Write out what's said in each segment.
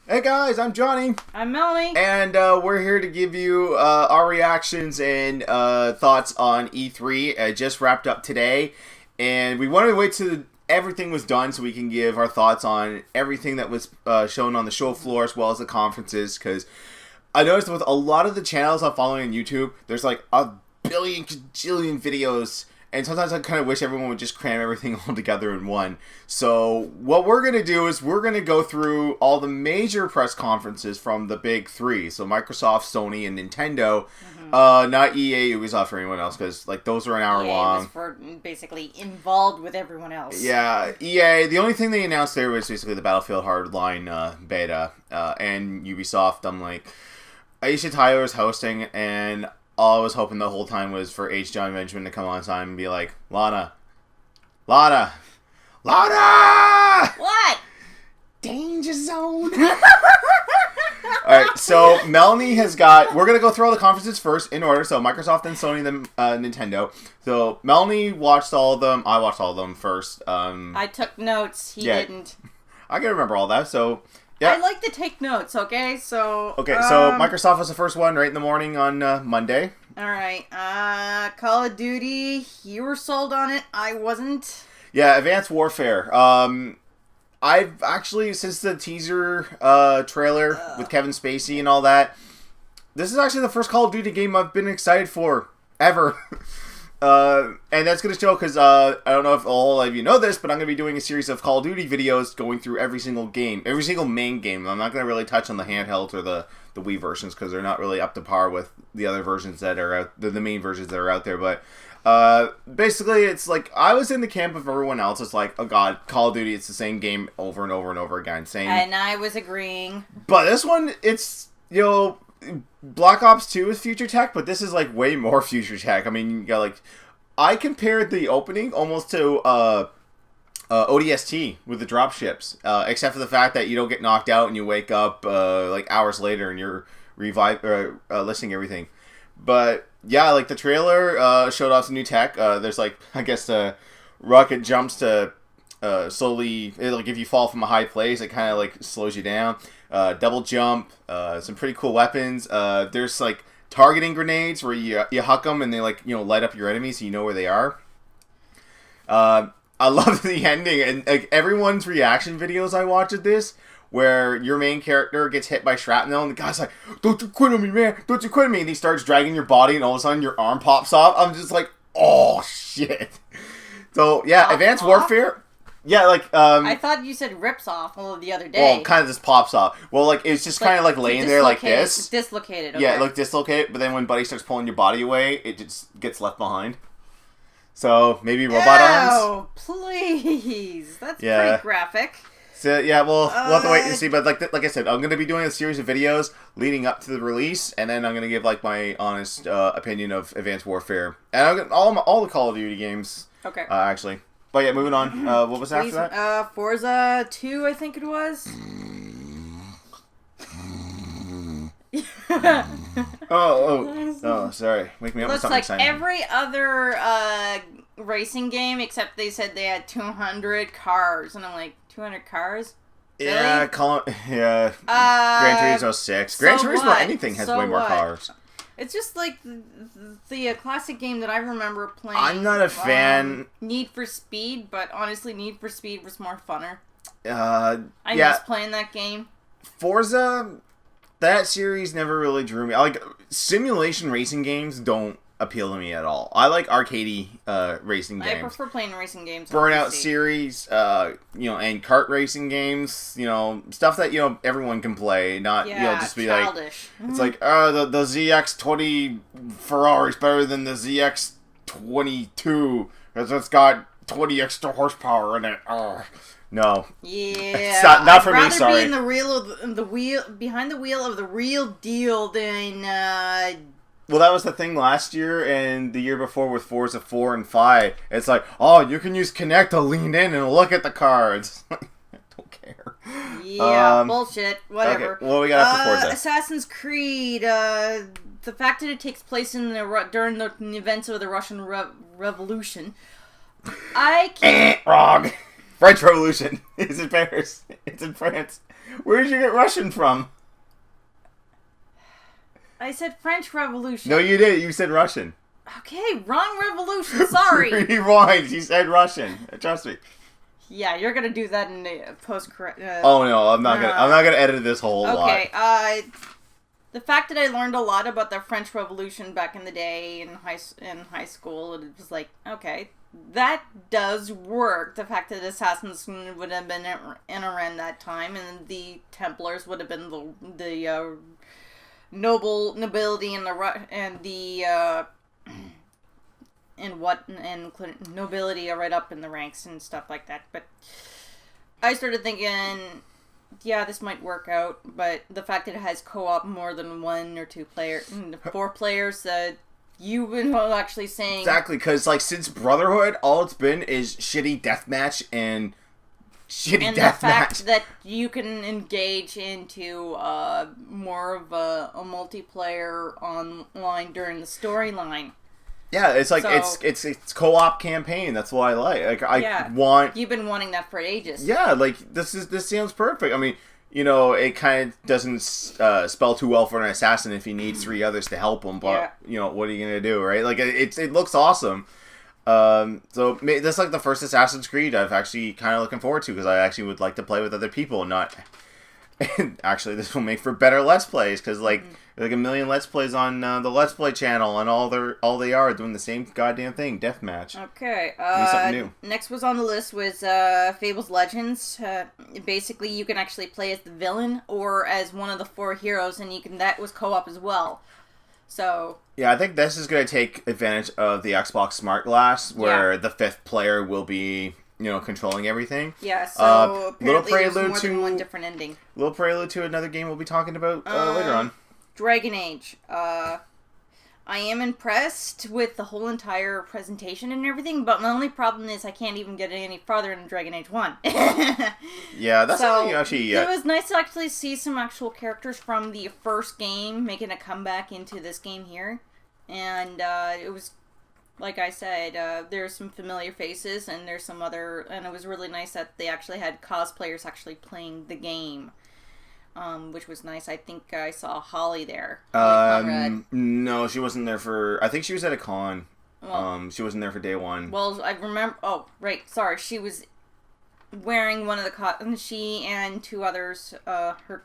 Hey guys, I'm Johnny. I'm Melanie. And we're here to give you our reactions and thoughts on E3. It just wrapped up today. And we wanted to wait till everything was done so we can give our thoughts on everything that was shown on the show floor as well as the conferences. Because I noticed with a lot of the channels I'm following on YouTube, there's like a billion, gajillion videos. And sometimes I kind of wish everyone would just cram everything all together in one. So what we're going to do is we're going to go through all the major press conferences from the big three. So Microsoft, Sony, and Nintendo. Not EA, Ubisoft, or anyone else, because like those are an hour long. Was for basically involved with everyone else. Yeah, EA, the only thing they announced there was basically the Battlefield Hardline beta. And Ubisoft, I'm like, Aisha Tyler is hosting, and all I was hoping the whole time was for H. John Benjamin to come on time and be like, Lana! What? Danger zone! Alright, so Melanie has got... We're going to go through all the conferences first in order. So Microsoft, then Sony, then Nintendo. So Melanie watched all of them. I watched all of them first. I took notes. He didn't. I can remember all that, so... Yeah. I like to take notes, okay? So Microsoft was the first one right in the morning on Monday. Alright, Call of Duty, you were sold on it, I wasn't. Yeah, Advanced Warfare. I've actually, since the teaser trailer with Kevin Spacey and all that, this is actually the first Call of Duty game I've been excited for, ever. And that's going to show because I don't know if all of you know this, but I'm going to be doing a series of Call of Duty videos going through every single game, every single main game. I'm not going to really touch on the handheld or the Wii versions because they're not really up to par with the other versions that are out, the main versions that are out there. But basically, it's like I was in the camp of everyone else. It's like, oh god, Call of Duty, it's the same game over and over and over again. Same. And I was agreeing. But this one, it's, you know, Black Ops 2 is future tech, but this is like way more future tech. I mean, you got like, I compared the opening almost to ODST with the dropships, except for the fact that you don't get knocked out and you wake up like hours later and you're listing everything. But yeah, like the trailer showed off some new tech. There's like, I guess rocket jumps to slowly, like if you fall from a high place, it kind of like slows you down. Double jump, some pretty cool weapons. There's like targeting grenades where you huck them and they like, you know, light up your enemies so you know where they are. I love the ending and like everyone's reaction videos I watch of this where your main character gets hit by shrapnel and the guy's like, "Don't you quit on me, man! Don't you quit on me!" And he starts dragging your body and all of a sudden your arm pops off. I'm just like, oh shit. So yeah, Advanced Warfare. Yeah, like I thought you said rips off the other day. Well, kind of just pops off. Well, like it's just kind of like laying there like this. Dislocated. Okay. Yeah, it looked dislocated, but then when Buddy starts pulling your body away, it just gets left behind. So maybe robot arms. Oh, please! That's pretty graphic. So yeah, we'll have to wait and see. But like I said, I'm gonna be doing a series of videos leading up to the release, and then I'm gonna give like my honest opinion of Advanced Warfare and I'll get all the Call of Duty games. Okay. Actually. But yeah, moving on. What was after that? Forza 2, I think it was. Oh, sorry. Wake me up with something Looks like exciting. every other racing game, except they said they had 200 cars. And I'm like, 200 cars? Yeah, Really? Gran Turismo 6. Gran Turismo anything has way more cars. It's just like the classic game that I remember playing. I'm not a fan. Need for Speed, but honestly, Need for Speed was more funner. I miss playing that game. Forza, that series never really drew me. Like simulation racing games don't appeal to me at all. I like arcadey racing games. I prefer playing racing games. Burnout series, you know, and kart racing games, you know, stuff that, you know, everyone can play, not, you know, just be childish. Like, it's like, the ZX20 Ferrari's better than the ZX22, because it's got 20 extra horsepower in it. No. Yeah. Not for me, sorry. I'd rather be behind the wheel of the real deal than, Well, that was the thing last year and the year before with Forza 4 and 5. It's like, oh, you can use Kinect to lean in and look at the cards. I don't care. Yeah, bullshit. Whatever. Okay, what we got after Forza? Assassin's Creed. The fact that it takes place in during the events of the Russian Revolution. I can't... Wrong. French Revolution. It's in Paris. It's in France. Where did you get Russian from? I said French Revolution. No, you did. You said Russian. Okay, wrong revolution. Sorry. Rewind. You said Russian. Trust me. Yeah, you're gonna do that in the post-correct. Oh no, I'm not gonna. I'm not gonna edit this whole lot. Okay. The fact that I learned a lot about the French Revolution back in the day in high school, it was like, okay, that does work. The fact that assassins would have been in around that time, and the Templars would have been the nobility and nobility right up in the ranks and stuff like that. But I started thinking, yeah, this might work out, but the fact that it has co-op more than 1 or 2 players, 4 players, you've been actually saying... Exactly, because, like, since Brotherhood, all it's been is shitty deathmatch and shitty deathmatch. And the fact that you can engage into more of a multiplayer online during the storyline. Yeah, it's like, it's co-op campaign. That's what I like. I want... You've been wanting that for ages. Yeah, like, this sounds perfect. I mean, you know, it kind of doesn't spell too well for an assassin if he needs 3 others to help him, but, you know, what are you going to do, right? Like, it looks awesome. So, that's like the first Assassin's Creed I've actually kind of looking forward to, because I actually would like to play with other people, not... And actually, this will make for better Let's Plays, because, like, like a million Let's Plays on the Let's Play channel, and all they are doing the same goddamn thing, deathmatch. Okay, something new. Next was on the list was Fables Legends. Basically, you can actually play as the villain, or as one of the 4 heroes, and that was co-op as well. So... Yeah, I think this is going to take advantage of the Xbox Smart Glass, where the 5th player will be... you know, controlling everything. Yeah, so apparently little prelude there's more to than one different ending. Little prelude to another game we'll be talking about later on. Dragon Age. I am impressed with the whole entire presentation and everything, but my only problem is I can't even get any farther in Dragon Age 1. Yeah, that's something actually... It was nice to actually see some actual characters from the first game making a comeback into this game here. And it was... Like I said, there's some familiar faces, and there's some other... And it was really nice that they actually had cosplayers actually playing the game, which was nice. I think I saw Holly there. No, she wasn't there for... I think she was at a con. Well, she wasn't there for day 1. Well, I remember... Oh, right, sorry. She was wearing one of the... She and 2 others, her...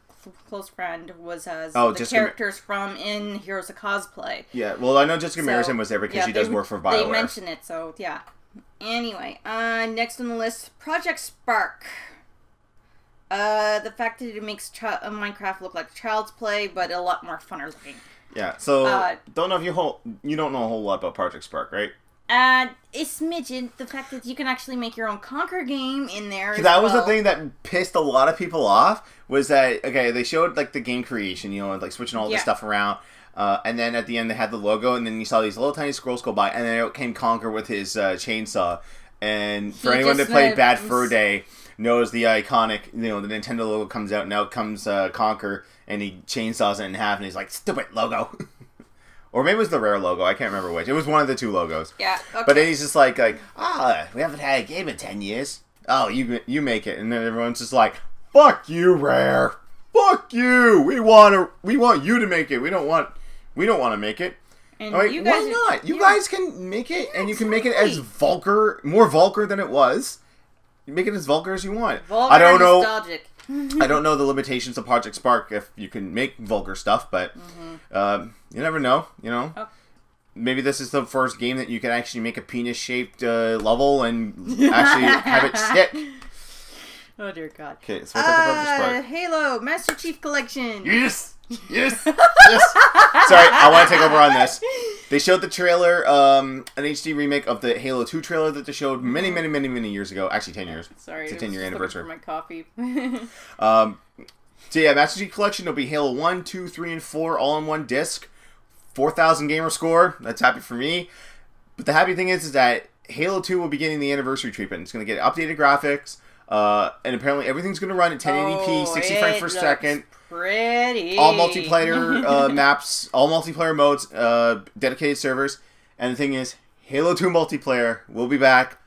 close friend was as the characters from in Heroes of Cosplay. Yeah, well, I know Jessica Marison was there because she does work for BioWare. They mention it, so yeah. Anyway, next on the list, Project Spark. The fact that it makes Minecraft look like Child's Play, but a lot more funner looking. Yeah, so don't know if you don't know a whole lot about Project Spark, right? A smidgen. The fact that you can actually make your own Conquer game in there. That was the thing that pissed a lot of people off. Was that they showed like the game creation, you know, like switching all the stuff around, and then at the end they had the logo, and then you saw these little tiny scrolls go by, and then out came Conquer with his chainsaw. And for anyone that played Bad Fur Day knows the iconic, you know, the Nintendo logo comes out, and out comes Conquer, and he chainsaws it in half, and he's like, "Stupid logo." Or maybe it was the Rare logo. I can't remember which. It was one of the 2 logos. Yeah. Okay. But then he's just like, we haven't had a game in 10 years. Oh, you make it. And then everyone's just like, fuck you, Rare. Fuck you. We want you to make it. We don't want to make it. And like, you guys why not? You guys can make it, and you can make it as more vulgar than it was. You make it as vulgar as you want. Vulgar I don't know. Nostalgic. I don't know the limitations of Project Spark if you can make vulgar stuff, but you never know, you know? Oh. Maybe this is the first game that you can actually make a penis-shaped level and actually have it stick. Oh, dear God. Okay, so what's up with Project Spark? Halo Master Chief Collection. Yes! Yes! Yes! Sorry, I want to take over on this. They showed the trailer, an HD remake of the Halo 2 trailer that they showed many, many, many, many years ago. Actually, 10 years. Sorry, it's a 10-year anniversary. For my coffee. So yeah, Master Chief Collection will be Halo 1, 2, 3, and 4 all in one disc. 4,000 gamer score. That's happy for me. But the happy thing is that Halo 2 will be getting the anniversary treatment. It's going to get updated graphics. And apparently everything's going to run at 1080p, 60 frames per second. Pretty. All multiplayer maps, all multiplayer modes, dedicated servers. And the thing is, Halo 2 multiplayer will be back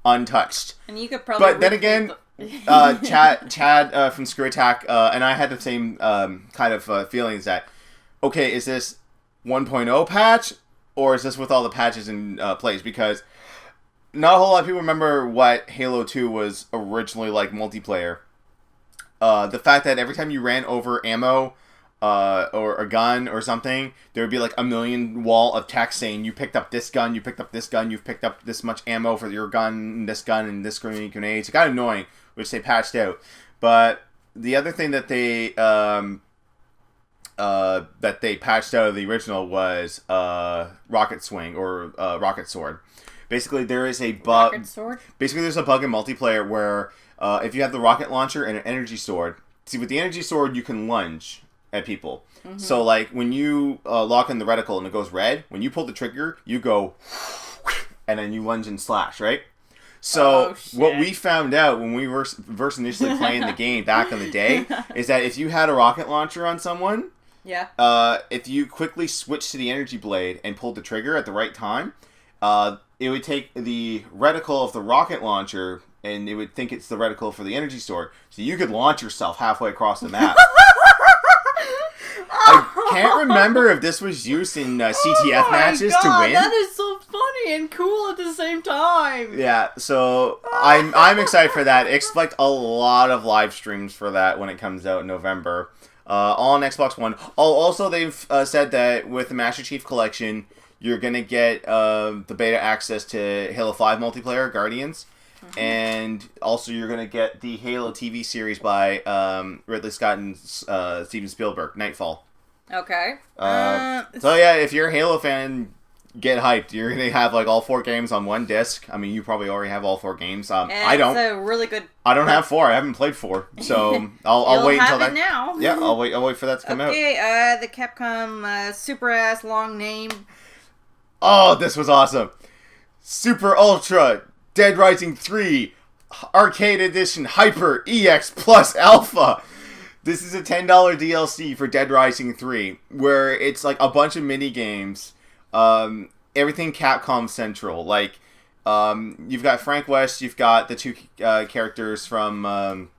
untouched. And you could probably... But then again, Chad from Screwattack, and I had the same kind of feelings that, okay, is this 1.0 patch, or is this with all the patches in place? Because not a whole lot of people remember what Halo 2 was originally like multiplayer. The fact that every time you ran over ammo or a gun or something, there would be like a million wall of text saying you picked up this gun, you picked up this gun, you've picked up this much ammo for your gun, and this grenades. It got annoying, which they patched out. But the other thing that they patched out of the original was rocket swing or rocket sword. Basically, there is a bug. Rocket sword? Basically, there's a bug in multiplayer where if you have the rocket launcher and an energy sword, see, with the energy sword, you can lunge at people. Mm-hmm. So, like, when you lock in the reticle and it goes red, when you pull the trigger, you go, and then you lunge and slash, right? So, what we found out when we were first initially playing the game back in the day is that if you had a rocket launcher on someone, if you quickly switched to the energy blade and pulled the trigger at the right time, it would take the reticle of the rocket launcher and it would think it's the reticle for the energy sword. So you could launch yourself halfway across the map. I can't remember if this was used in CTF matches to win. That is so funny and cool at the same time. Yeah, so I'm excited for that. Expect a lot of live streams for that when it comes out in November. All on Xbox One. Also, they've said that with the Master Chief Collection, you're going to get the beta access to Halo 5 multiplayer, Guardians. Mm-hmm. And also you're going to get the Halo TV series by Ridley Scott and Steven Spielberg, Nightfall. Okay. So yeah, if you're a Halo fan, get hyped. You're going to have like all 4 games on one disc. I mean, you probably already have all 4 games. I don't. It's a really good... I don't have 4. I haven't played 4. So I'll wait until that... now. Yeah, I'll wait for that to come out. Okay, the Capcom super ass long name. Oh, this was awesome. Super Ultra Dead Rising 3 Arcade Edition Hyper EX Plus Alpha. This is a $10 DLC for Dead Rising 3, where it's like a bunch of mini games. Everything Capcom central. Like, you've got Frank West, you've got the 2 characters from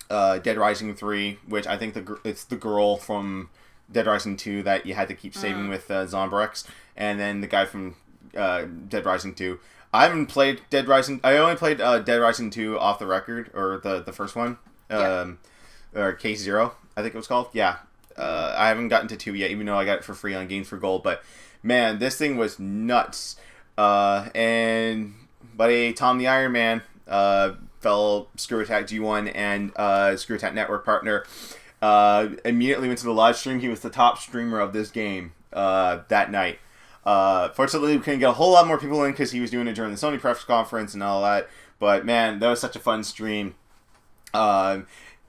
Dead Rising 3, which I think it's the girl from Dead Rising 2 that you had to keep saving with Zombrex, and then the guy from Dead Rising 2. I haven't played Dead Rising... I only played Dead Rising 2 off the record, or the first one. Or Case Zero, I think it was called. Yeah. I haven't gotten to 2 yet, even though I got it for free on Games for Gold. But, man, this thing was nuts. And buddy Tom the Iron Man, fellow Screwattack G1 and Screwattack Network partner, immediately went to the live stream. He was the top streamer of this game that night. Fortunately, we couldn't get a whole lot more people in because he was doing it during the Sony press conference and all that. But man, that was such a fun stream.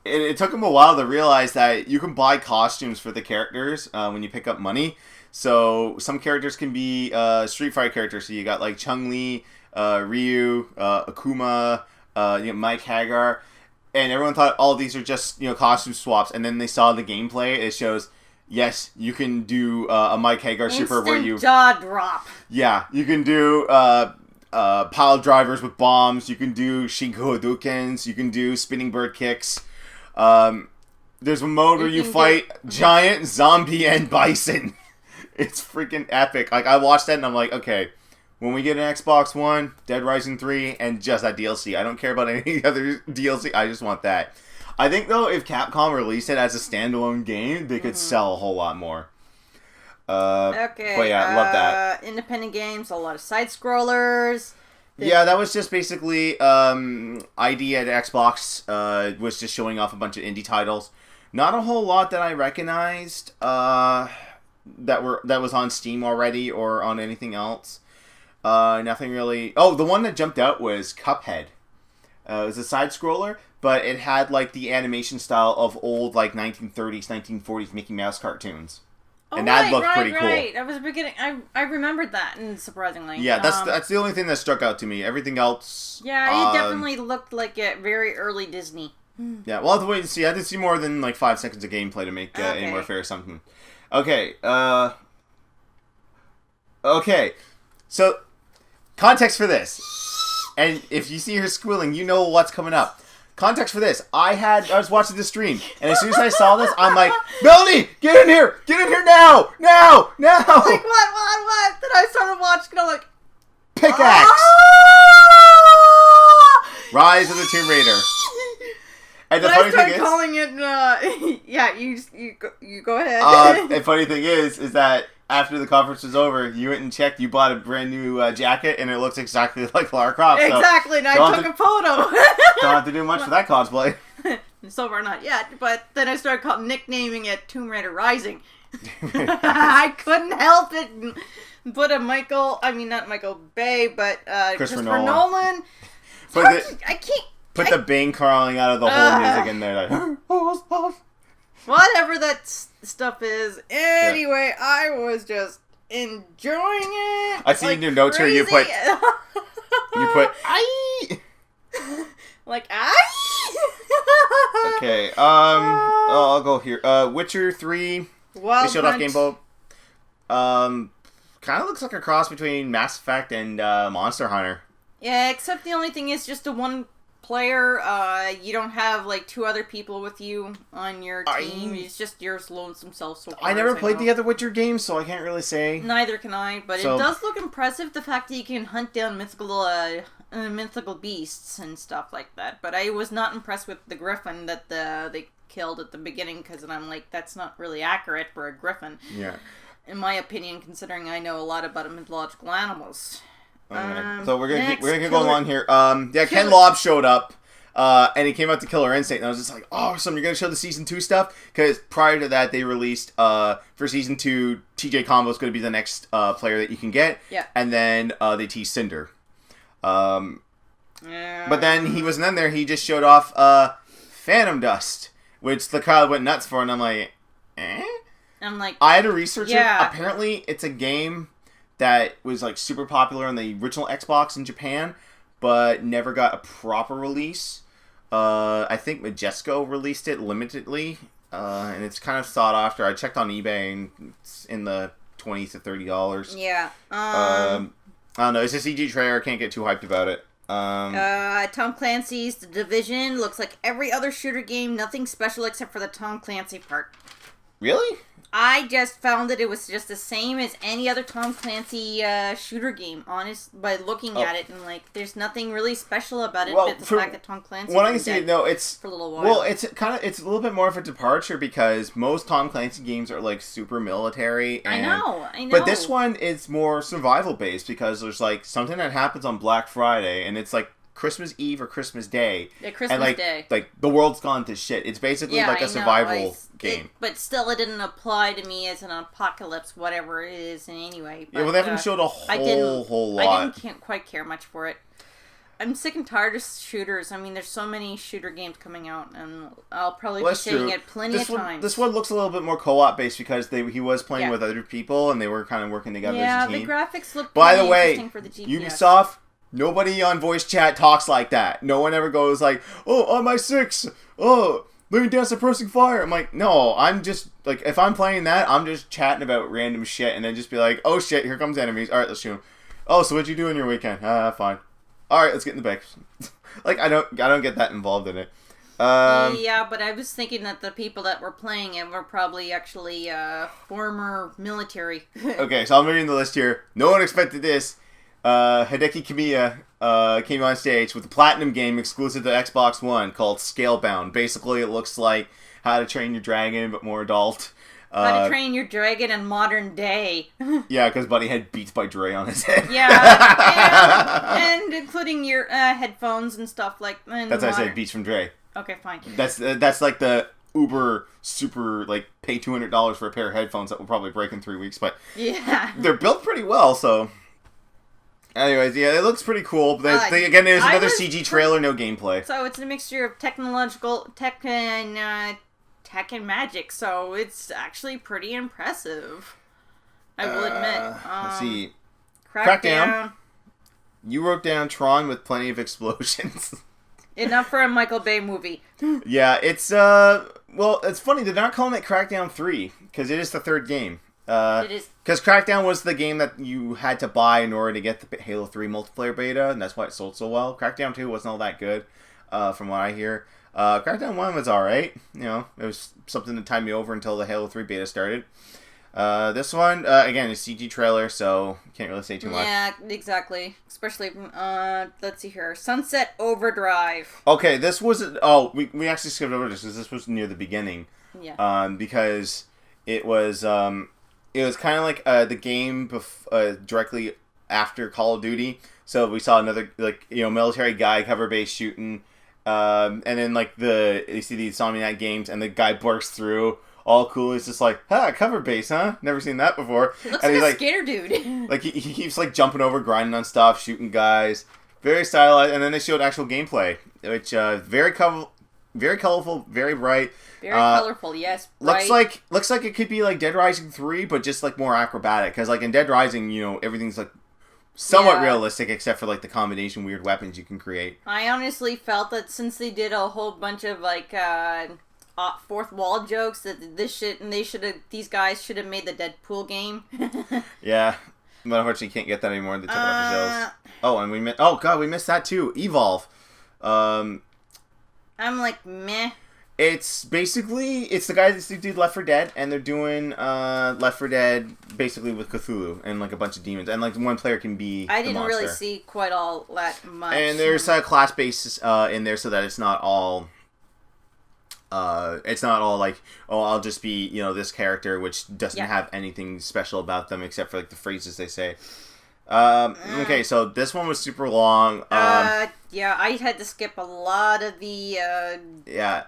It took him a while to realize that you can buy costumes for the characters when you pick up money. So some characters can be Street Fighter characters. So you got like Chun-Li, Ryu, Akuma, Mike Hagar. And everyone thought all these are just costume swaps. And then they saw the gameplay. It shows... Yes, you can do a Mike Hagar super where you... jaw drop. Yeah, you can do pile drivers with bombs. You can do Shinko Hadoukens. You can do spinning bird kicks. There's a mode where you fight giant, zombie, and bison. It's freaking epic. Like, I watched that and I'm like, okay, when we get an Xbox One, Dead Rising 3, and just that DLC. I don't care about any other DLC. I just want that. I think, though, if Capcom released it as a standalone game, they could sell a whole lot more. Okay. But yeah, I love that. Independent games, a lot of side-scrollers. Yeah, that was just basically ID at Xbox was just showing off a bunch of indie titles. Not a whole lot that I recognized that was on Steam already or on anything else. Nothing really... Oh, the one that jumped out was Cuphead. It was a side-scroller, but it had like the animation style of old like 1930s, 1940s Mickey Mouse cartoons. And that looked pretty cool. Right. I was beginning. I remembered that, and surprisingly, yeah, that's the only thing that struck out to me. Everything else, yeah, it definitely looked like a very early Disney. Yeah, we'll have to wait and see. I didn't see more than like 5 seconds of gameplay to make any more fair assumption. Okay, okay, so context for this, and if you see her squealing, you know what's coming up. context for this. I was watching the stream, and as soon as I saw this, I'm like, Melanie, get in here now. Like, what? Then I started watching, and I'm like, Pickaxe! Rise of the Tomb Raider. And the funny thing is, calling it, yeah, you go ahead. And funny thing is that after the conference was over, you went and checked, you bought a brand new jacket, and it looks exactly like Lara Croft. Exactly, and I took a photo. Don't have to do much for that cosplay. So far not yet, but then I started nicknaming it Tomb Raider Rising. I couldn't help it. Put a not Michael Bay, but Christopher Nolan. I can't. Put the Bing crawling out of the whole music in there. Like, whatever that stuff is. Anyway, yeah. I was just enjoying it. I see in your notes here you put I. Like I. Okay. I'll go here. Witcher 3. They showed off gameplay. Kind of looks like a cross between Mass Effect and Monster Hunter. Yeah, except the only thing is just a one player. You don't have like two other people with you on your team. It's just your lonesome self. So I never played the other Witcher games, so I can't really say. Neither can I, but it does look impressive. The fact that you can hunt down mythical beasts and stuff like that. But I was not impressed with the griffin that they killed at the beginning, because I'm like, that's not really accurate for a griffin. Yeah. In my opinion, considering I know a lot about mythological animals. So we're gonna go along here. Ken Lobb showed up, and he came out to Killer Instinct, and I was just like, awesome! You're gonna show the season 2 stuff, because prior to that they released for season 2, TJ Combo is gonna be the next player that you can get. Yeah. And then they teased Cinder. But then he wasn't in there. He just showed off Phantom Dust, which the crowd went nuts for, and I'm like, eh? I'm like, I had to research it. Apparently, it's a game that was like super popular on the original Xbox in Japan, but never got a proper release. I think Majesco released it limitedly, and it's kind of sought after. I checked on eBay, and it's in the $20 to $30. Yeah. I don't know. It's a CG trailer. Can't get too hyped about it. Tom Clancy's The Division looks like every other shooter game. Nothing special except for the Tom Clancy part. Really? I just found that it was just the same as any other Tom Clancy shooter game, by looking at it, and like, there's nothing really special about it, but the fact that Tom Clancy when I can see it, no, it's for a little while. Well, it's a little bit more of a departure, because most Tom Clancy games are like super military. And, I know. But this one is more survival based, because there's like something that happens on Black Friday, and it's like Christmas Eve or Christmas Day. Yeah, Christmas and Day. Like the world's gone to shit. It's basically like a survival game. But still, it didn't apply to me as an apocalypse, whatever it is in any way. But, yeah, well, they haven't showed a whole lot. I didn't quite care much for it. I'm sick and tired of shooters. I mean, there's so many shooter games coming out, and I'll probably be saying it plenty of times. This one looks a little bit more co-op based, because he was playing with other people, and they were kind of working together as a team. Yeah, the graphics look By the way, interesting for the GPS. Ubisoft, nobody on voice chat talks like that. No one ever goes like, oh, on my 6, oh, let me dance the Pressing Fire. I'm like, no, I'm just, like, if I'm playing that, I'm just chatting about random shit, and then just be like, oh shit, here comes enemies. Alright, let's shoot them. Oh, so what'd you do in your weekend? Fine. Alright, let's get in the back. Like, I don't get that involved in it. Yeah, but I was thinking that the people that were playing it were probably actually former military. Okay, so I'm reading the list here. No one expected this. Hideki Kamiya came on stage with a platinum game exclusive to Xbox One called Scalebound. Basically, it looks like How to Train Your Dragon, but more adult. How to Train Your Dragon in modern day. Yeah, because Buddy had Beats by Dre on his head. Yeah, and including your headphones and stuff like that. That's why I said Beats from Dre. Okay, fine. That's like the uber super, like, pay $200 for a pair of headphones that will probably break in 3 weeks, but yeah, they're built pretty well, so... Anyways, yeah, it looks pretty cool. But again, there's another CG trailer, no gameplay. So it's a mixture of tech and magic. So it's actually pretty impressive. I will admit. Let's see. Crackdown. You wrote down Tron with plenty of explosions. Enough for a Michael Bay movie. Yeah, it's well, it's funny they're not calling it Crackdown 3 because it is the third game. It is, because Crackdown was the game that you had to buy in order to get the Halo 3 multiplayer beta, and that's why it sold so well. Crackdown 2 wasn't all that good. from what I hear. Crackdown 1 was alright. You know, it was something to tide me over until the Halo 3 beta started. This one, again, is CG trailer, so can't really say too much. Yeah, exactly. Especially, let's see here. Sunset Overdrive. Okay, this was... Oh, we actually skipped over this because this was near the beginning. Yeah. Because it was kind of like the game directly after Call of Duty. So we saw another, like, you know, military guy, cover base shooting. And then, like, you see the Insomniac games, and the guy bursts through... all cool. He's just like, cover base, huh? Never seen that before. He looks and like he's a skater dude. like, he keeps, like, jumping over, grinding on stuff, shooting guys. Very stylized. And then they showed actual gameplay, which, very colorful, very bright. Very colorful, yes. Bright. Looks like it could be, like, Dead Rising 3, but just, like, more acrobatic. Because, like, in Dead Rising, you know, everything's, like, somewhat realistic, except for, like, the combination weird weapons you can create. I honestly felt that since they did a whole bunch of, like, fourth wall jokes, that these guys should have made the Deadpool game. Yeah, but unfortunately you can't get that anymore. They took it off the shelves. Oh, and we missed that too. Evolve. I'm like, meh. It's the guys who did Left 4 Dead, and they're doing Left 4 Dead basically with Cthulhu and like a bunch of demons, and like one player can be. I didn't really see quite all that much. And there's a class basis in there so that it's not all. It's not all like, oh, I'll just be, you know, this character, which doesn't have anything special about them except for like the phrases they say. Okay, so this one was super long. Yeah, I had to skip a lot of the. Yeah,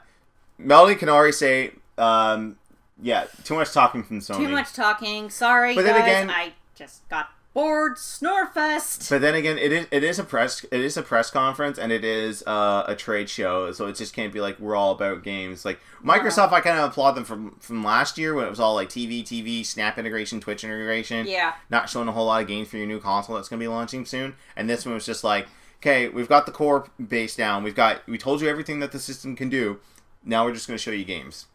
Melanie can already say, yeah, too much talking from Sony. Too much talking. Sorry, but then again, I just got bored. Snorefest. But then again, it is a press conference, and it is a trade show, so it just can't be like we're all about games. Like Microsoft, I kind of applaud them from last year when it was all like TV, Snap integration, Twitch integration. Yeah. Not showing a whole lot of games for your new console that's going to be launching soon. And this one was just like, okay, we've got the core base down. We told you everything that the system can do. Now we're just going to show you games.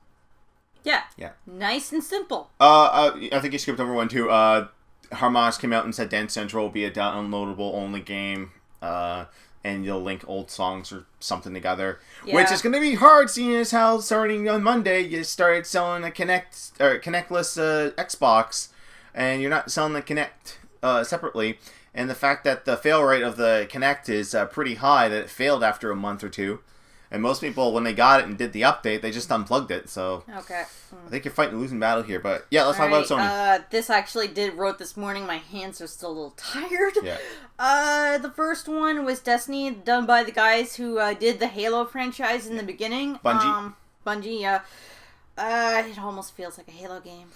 Yeah. Yeah. Nice and simple. I think you skipped over one too. Harmonix came out and said Dance Central will be a downloadable only game, and you'll link old songs or something together, which is going to be hard, seeing as how starting on Monday you started selling a Connectless Xbox, and you're not selling the Kinect separately, and the fact that the fail rate of the Kinect is pretty high, that it failed after a month or two. And most people, when they got it and did the update, they just unplugged it. So okay, I think you're fighting a losing battle here. But yeah, let's talk about Sony. This actually wrote this morning. My hands are still a little tired. Yeah. The first one was Destiny, done by the guys who did the Halo franchise in the beginning. Bungie. Yeah. It almost feels like a Halo game.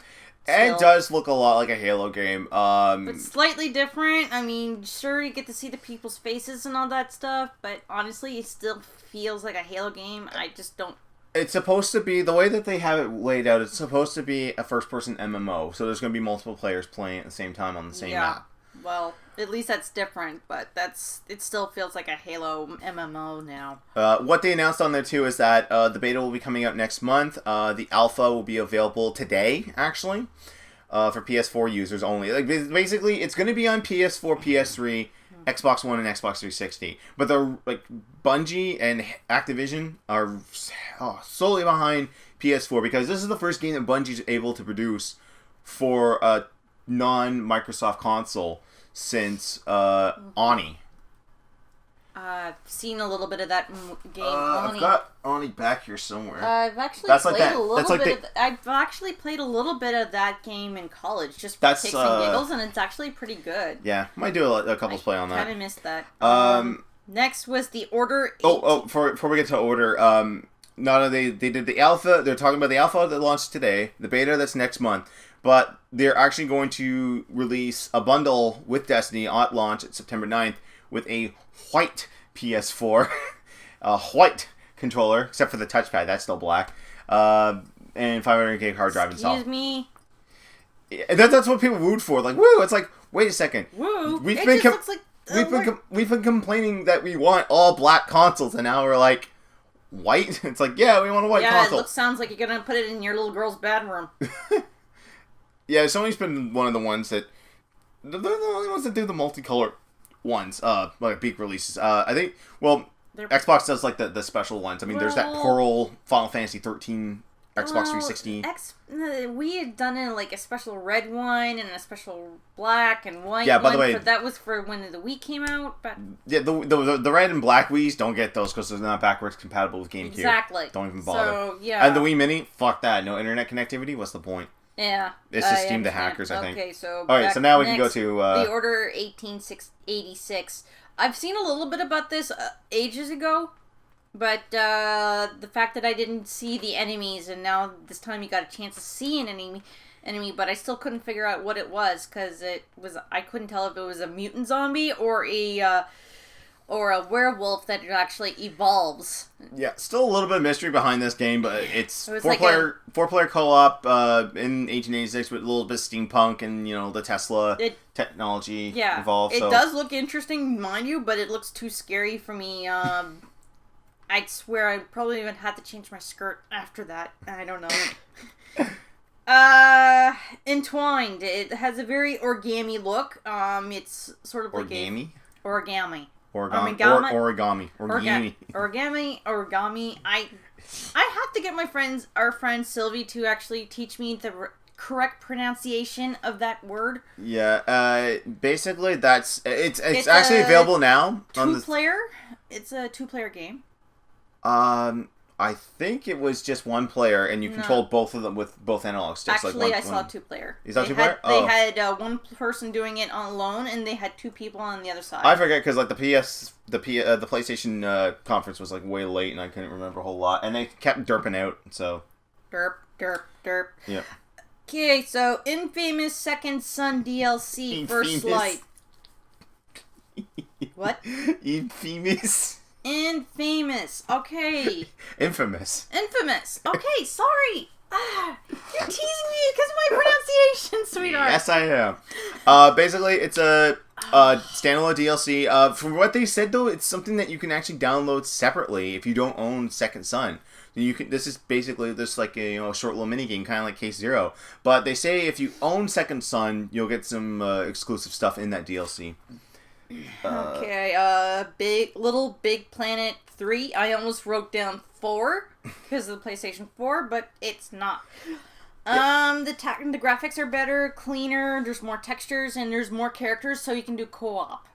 It does look a lot like a Halo game. But slightly different. I mean, sure, you get to see the people's faces and all that stuff, but honestly, it still feels like a Halo game. I just don't... It's supposed to be, the way that they have it laid out, it's supposed to be a first-person MMO, so there's going to be multiple players playing at the same time on the same map. Well, at least that's different, but it still feels like a Halo MMO now. What they announced on there, too, is that the beta will be coming out next month. The alpha will be available today, actually, for PS4 users only. Like, basically, it's going to be on PS4, PS3, Xbox One, and Xbox 360. But Bungie and Activision are solely behind PS4, because this is the first game that Bungie's able to produce for a non-Microsoft console since Oni. I've seen a little bit of that game. I've got Oni back here somewhere. I've actually played a little bit of that game in college, just for kicks and giggles, and it's actually pretty good. Yeah, might do a couple's play on that. I haven't missed that. Next was the Order 8. Before we get to Order, they did the alpha. They're talking about the alpha that launched today, the beta that's next month. But they're actually going to release a bundle with Destiny at launch at September 9th with a white PS4, a white controller, except for the touchpad, that's still black, and 500 gig hard drive installed. Excuse me? That's what people wooed for. Like, woo! It's like, wait a second. Woo! We've been complaining that we want all black consoles, and now we're like, white? It's like, yeah, we want a white console. Yeah, it sounds like you're going to put it in your little girl's bedroom. Yeah, Sony's been one of the ones that... They're the only ones that do the multicolor ones, like big releases. I think, well, Xbox does like the special ones. I mean, there's that Pearl Final Fantasy 13 Xbox 360. We had done it like a special red one and a special black and white. Yeah, by the way, that was for when the Wii came out. But yeah, the red and black Wii's, don't get those because they're not backwards compatible with GameCube. Exactly. Don't even bother. So yeah, and the Wii Mini, fuck that. No internet connectivity. What's the point? Yeah, it's just Steam to hackers, I think. Okay, so all right, so now we can go to the Order 1886. I've seen a little bit about this ages ago. But the fact that I didn't see the enemies, and now this time you got a chance to see an enemy, but I still couldn't figure out what it was because I couldn't tell if it was a mutant zombie or a werewolf that actually evolves. Yeah, still a little bit of mystery behind this game, but it's four player co-op in 1886 with a little bit of steampunk and the Tesla technology involved. It does look interesting, mind you, but it looks too scary for me. I'd swear I probably even had to change my skirt after that. I don't know. Entwined. It has a very origami look. It's sort of like origami. I have to get our friend Sylvie to actually teach me the correct pronunciation of that word. Yeah. Basically, it's actually available now. It's a 2-player game. I think it was just 1 player, and you controlled both of them with both analog sticks. Actually, I saw 2-player. Is that 2-player? They had one person doing it alone, and they had 2 people on the other side. I forget because like the PlayStation conference was like way late, and I couldn't remember a whole lot, and they kept derping out. So derp. Yeah. Okay, so Infamous Second Son DLC First Light. What? Infamous. Okay. Infamous. Okay, sorry. You're teasing me because of my pronunciation, sweetheart. Yes, I am. Basically, it's a standalone DLC. From what they said, though, it's something that you can actually download separately if you don't own Second Son. This is basically just like a short little mini game, kind of like Case Zero. But they say if you own Second Son, you'll get some exclusive stuff in that DLC. Okay, Big Planet 3. I almost wrote down 4 because of the PlayStation 4, but it's not. The graphics are better, cleaner, there's more textures, and there's more characters, so you can do co-op.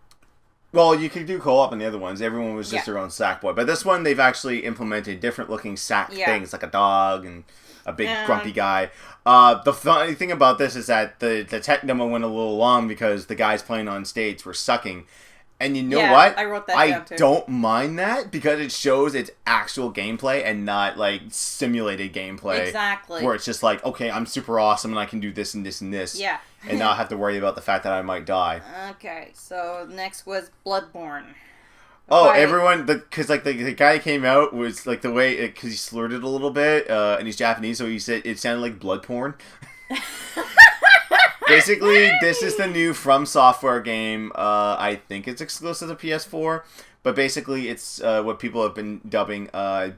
Well, you could do co-op in the other ones. Everyone was just their own Sackboy. But this one, they've actually implemented different looking sack things, like a dog and a big grumpy guy. The funny thing about this is that the tech demo went a little long because the guys playing on stage were sucking. And you know what? I wrote that down too. I don't mind that because it shows it's actual gameplay and not like simulated gameplay. Exactly. Where it's just like, okay, I'm super awesome and I can do this and this and this. Yeah. And not have to worry about the fact that I might die. Okay, so next was Bloodborne. Oh, everyone, because the guy came out was like the way, because he slurred it a little bit, and he's Japanese, so he said it sounded like blood porn. Basically, this is the new From Software game. I think it's exclusive to PS4, but basically it's what people have been dubbing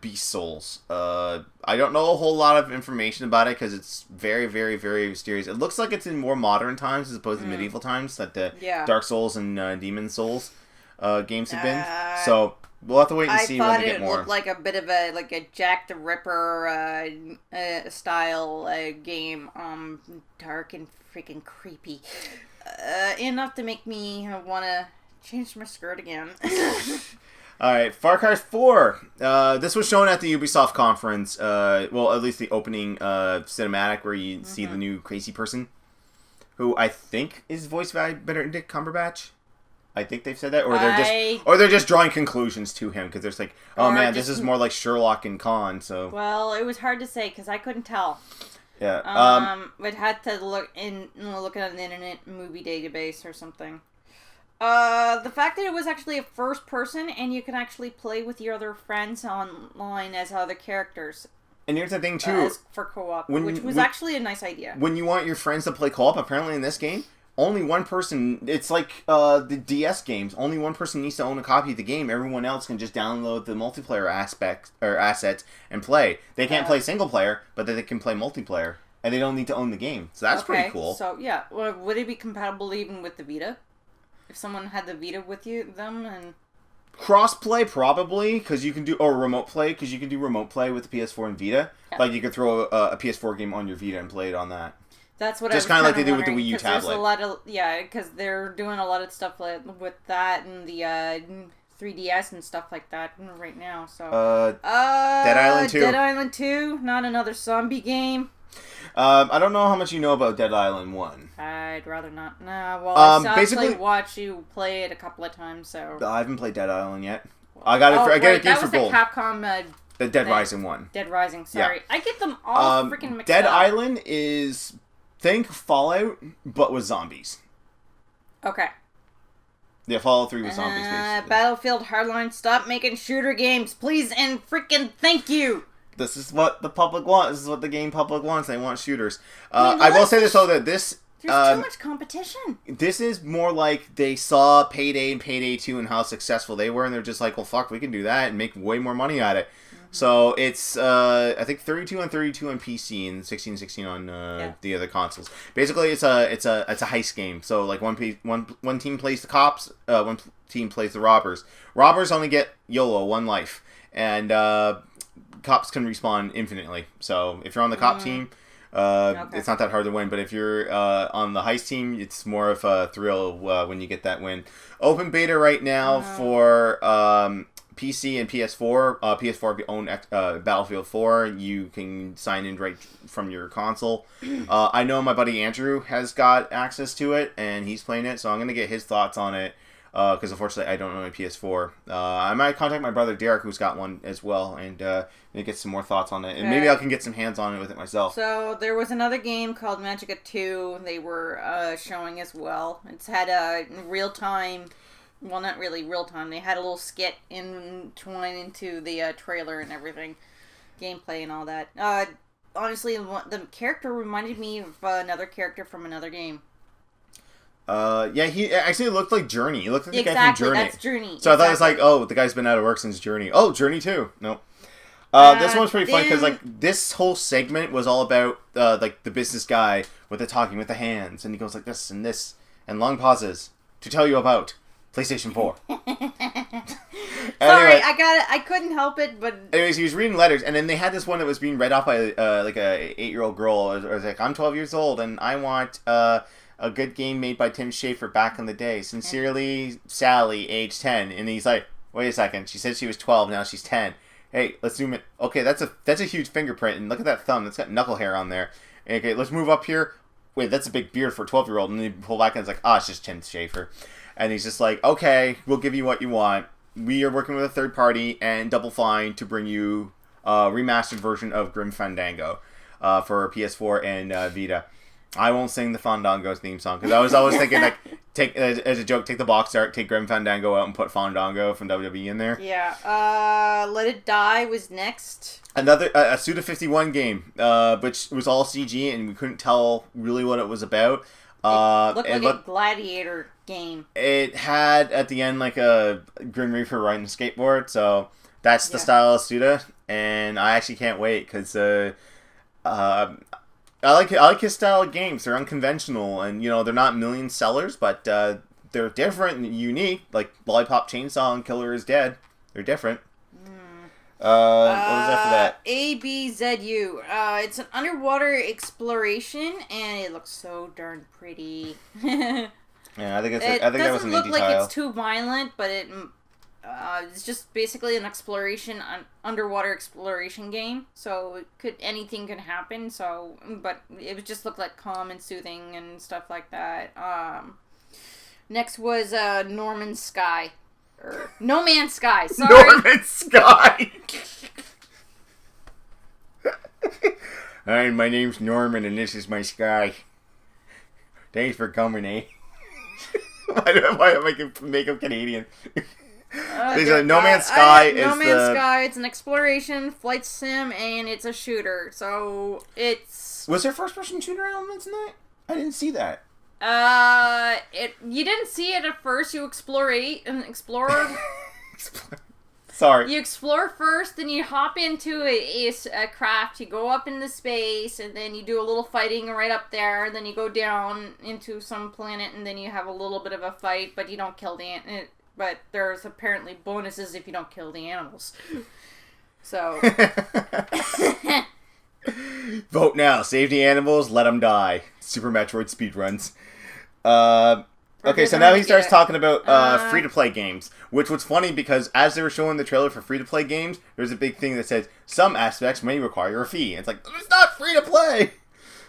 Beast Souls. I don't know a whole lot of information about it because it's very, very, very mysterious. It looks like it's in more modern times as opposed to medieval times that the Dark Souls and Demon Souls games have been. So we'll have to wait and see when we get more. I thought it looked like a bit of a Jack the Ripper style game. Dark and freaking creepy. Enough to make me want to change my skirt again. Alright, Far Cry 4. This was shown at the Ubisoft conference. Well, at least the opening cinematic where you see the new crazy person. Who I think is voiced by Benedict Cumberbatch. I think they've said that, or they're just drawing conclusions to him because there's like, oh man, this is more like Sherlock and Khan. So it was hard to say because I couldn't tell. Yeah. I'd had to look at an internet movie database or something. The fact that it was actually a first person and you can actually play with your other friends online as other characters. And here's the thing too, for co-op, which was actually a nice idea. When you want your friends to play co-op, apparently in this game, only one person, it's like the DS games, only one person needs to own a copy of the game. Everyone else can just download the multiplayer assets and play. They can't play single player, but they can play multiplayer. And they don't need to own the game. So that's pretty cool. So yeah, would it be compatible even with the Vita? If someone had the Vita with them and... Cross-play, probably, because you can do... Or remote play, because you can do remote play with the PS4 and Vita. Yeah. Like, you could throw a PS4 game on your Vita and play it on that. That's what just I was kind of like they do with the Wii U tablet. There's a lot of... Yeah, because they're doing a lot of stuff with that and the 3DS and stuff like that right now, so... Dead Island 2. Dead Island 2, not another zombie game. I don't know how much you know about Dead Island 1. I'd rather not. No, well, I basically watch you play it a couple of times, so... I haven't played Dead Island yet. I got it for, I get it for gold. That was the Capcom... the Dead Rising one. Dead Rising, sorry. Yeah. I get them all freaking mixed Dead up. Island is... Think Fallout, but with zombies. Okay. Yeah, Fallout 3 with zombies, basically. Battlefield Hardline, stop making shooter games, please and freaking thank you! This is what the public wants. This is what the game public wants. They want shooters. I will say this, though, that this... There's too much competition. This is more like they saw Payday and Payday 2 and how successful they were, and they're just like, well, fuck, we can do that and make way more money at it. So it's, I think 32 on PC and 16 on the other consoles. Basically, it's a heist game. So like one team plays the cops, one team plays the robbers. Robbers only get YOLO, one life, and cops can respawn infinitely. So if you're on the cop team, it's not that hard to win. But if you're on the heist team, it's more of a thrill when you get that win. Open beta right now for PC and PS4. PS4, if you own Battlefield 4, you can sign in right from your console. I know my buddy Andrew has got access to it, and he's playing it, so I'm going to get his thoughts on it, because unfortunately I don't know my PS4. I might contact my brother Derek, who's got one as well, and maybe get some more thoughts on it, and maybe I can get some hands on it with it myself. So there was another game called Magicka 2 they were showing as well. It's had a real-time... Well, not really real-time. They had a little skit entwined into the trailer and everything. Gameplay and all that. Honestly, the character reminded me of another character from another game. Yeah, he actually looked like Journey. He looked like the guy from Journey. That's Journey. So I thought it was like, oh, the guy's been out of work since Journey. Oh, Journey 2. No. This one's pretty fun because like this whole segment was all about like the business guy with the talking with the hands, and he goes like this and long pauses to tell you about PlayStation 4. Sorry, I got it. I couldn't help it, but... Anyways, he was reading letters, and then they had this one that was being read off by like a 8-year-old girl. It was like, I'm 12 years old, and I want a good game made by Tim Schafer back in the day. Sincerely, Sally, age 10. And he's like, wait a second. She said she was 12, now she's 10. Hey, let's zoom in. Okay, that's a huge fingerprint, and look at that thumb. That's got knuckle hair on there. Okay, let's move up here. Wait, that's a big beard for a 12-year-old. And then you pull back, and it's like, it's just Tim Schafer. And he's just like, okay, we'll give you what you want. We are working with a third party and Double Fine to bring you a remastered version of Grim Fandango for PS4 and Vita. I won't sing the Fandango theme song because I was always thinking, like, take as a joke, take the box art, take Grim Fandango out and put Fandango from WWE in there. Yeah. Let It Die was next. Another a Suda51 game, which was all CG and we couldn't tell really what it was about. It looked like a gladiator game. It had at the end like a Grim Reaper riding a skateboard, so that's the style of Suda, and I actually can't wait because I like his style of games. They're unconventional, and they're not million sellers, but they're different and unique. Like Lollipop Chainsaw and Killer Is Dead, they're different. What was after that? ABZU. It's an underwater exploration, and it looks so darn pretty. Yeah, I think that was an indie title. It doesn't look like it's too violent, but it's just basically an underwater exploration game. So anything can happen. So, but it would just look like calm and soothing and stuff like that. Next was Norman Sky. No Man's Sky, sorry. No Man's Sky! Hi, my name's Norman and this is my sky. Thanks for coming, eh? Why do I make him Canadian? No Man's Sky is No Man's Sky, it's an exploration, flight sim, and it's a shooter. So, it's... Was there first-person shooter elements in that? I didn't see that. You didn't see it at first. You explore. Sorry. You explore first, then you hop into a craft. You go up into space, and then you do a little fighting right up there. And then you go down into some planet, and then you have a little bit of a fight, but you don't kill the but there's apparently bonuses if you don't kill the animals. So... Vote now. Save the animals, let them die. Super Metroid speedruns. Okay, so now he starts talking about free-to-play games, which was funny because as they were showing the trailer for free-to-play games, there's a big thing that says, some aspects may require a fee. It's like, it's not free-to-play!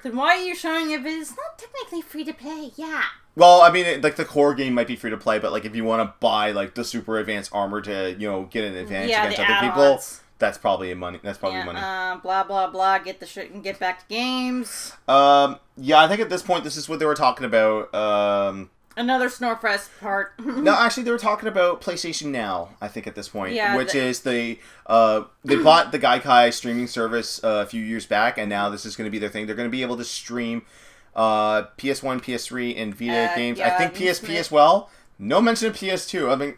Then why are you showing it if it's not technically free-to-play? Yeah. Well, I mean, like, the core game might be free-to-play, but, like, if you want to buy, like, the super advanced armor to, you know, get an advantage against other people, that's probably money. That's probably money. Blah, blah, blah, get the shit and get back to games. Yeah, I think at this point, this is what they were talking about, Another Snorefest part. No, actually, they were talking about PlayStation Now, I think, at this point. Yeah, which is they bought the Gaikai streaming service a few years back, and now this is going to be their thing. They're going to be able to stream PS1, PS3, and Vita games. I think PSP as well. No mention of PS2. I mean,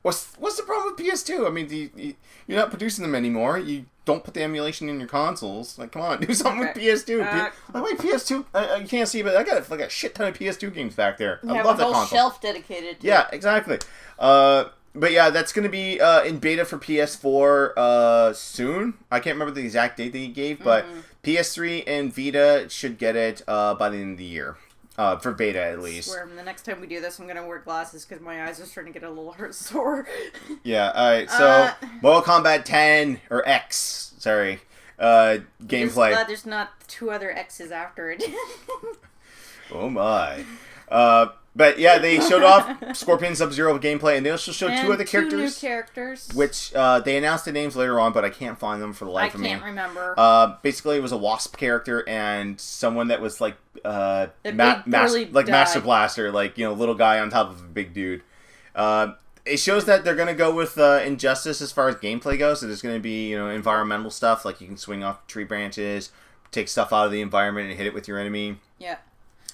what's the problem with PS2? I mean, you're not producing them anymore. You don't put the emulation in your consoles. Like, come on, do something with PS2. PS2, you can't see, but I got like a shit ton of PS2 games back there. I love that console. Shelf dedicated to it. Exactly. But yeah, that's going to be in beta for PS4 soon. I can't remember the exact date that he gave, but PS3 and Vita should get it by the end of the year. For beta, at least. I swear, the next time we do this, I'm going to wear glasses because my eyes are starting to get a little sore. Yeah, alright, so Mortal Kombat 10, or X, sorry, gameplay. There's not 2 other X's after it. Oh my. But yeah, they showed off Scorpion Sub-Zero gameplay, and they also showed 2 other characters. 2 new characters. Which, they announced the names later on, but I can't find them for the life of me. I can't remember. Basically, it was a Wasp character and someone that was like, Master Blaster, like, you know, little guy on top of a big dude. It shows that they're going to go with Injustice as far as gameplay goes, so there's going to be, you know, environmental stuff, like you can swing off tree branches, take stuff out of the environment and hit it with your enemy. Yeah.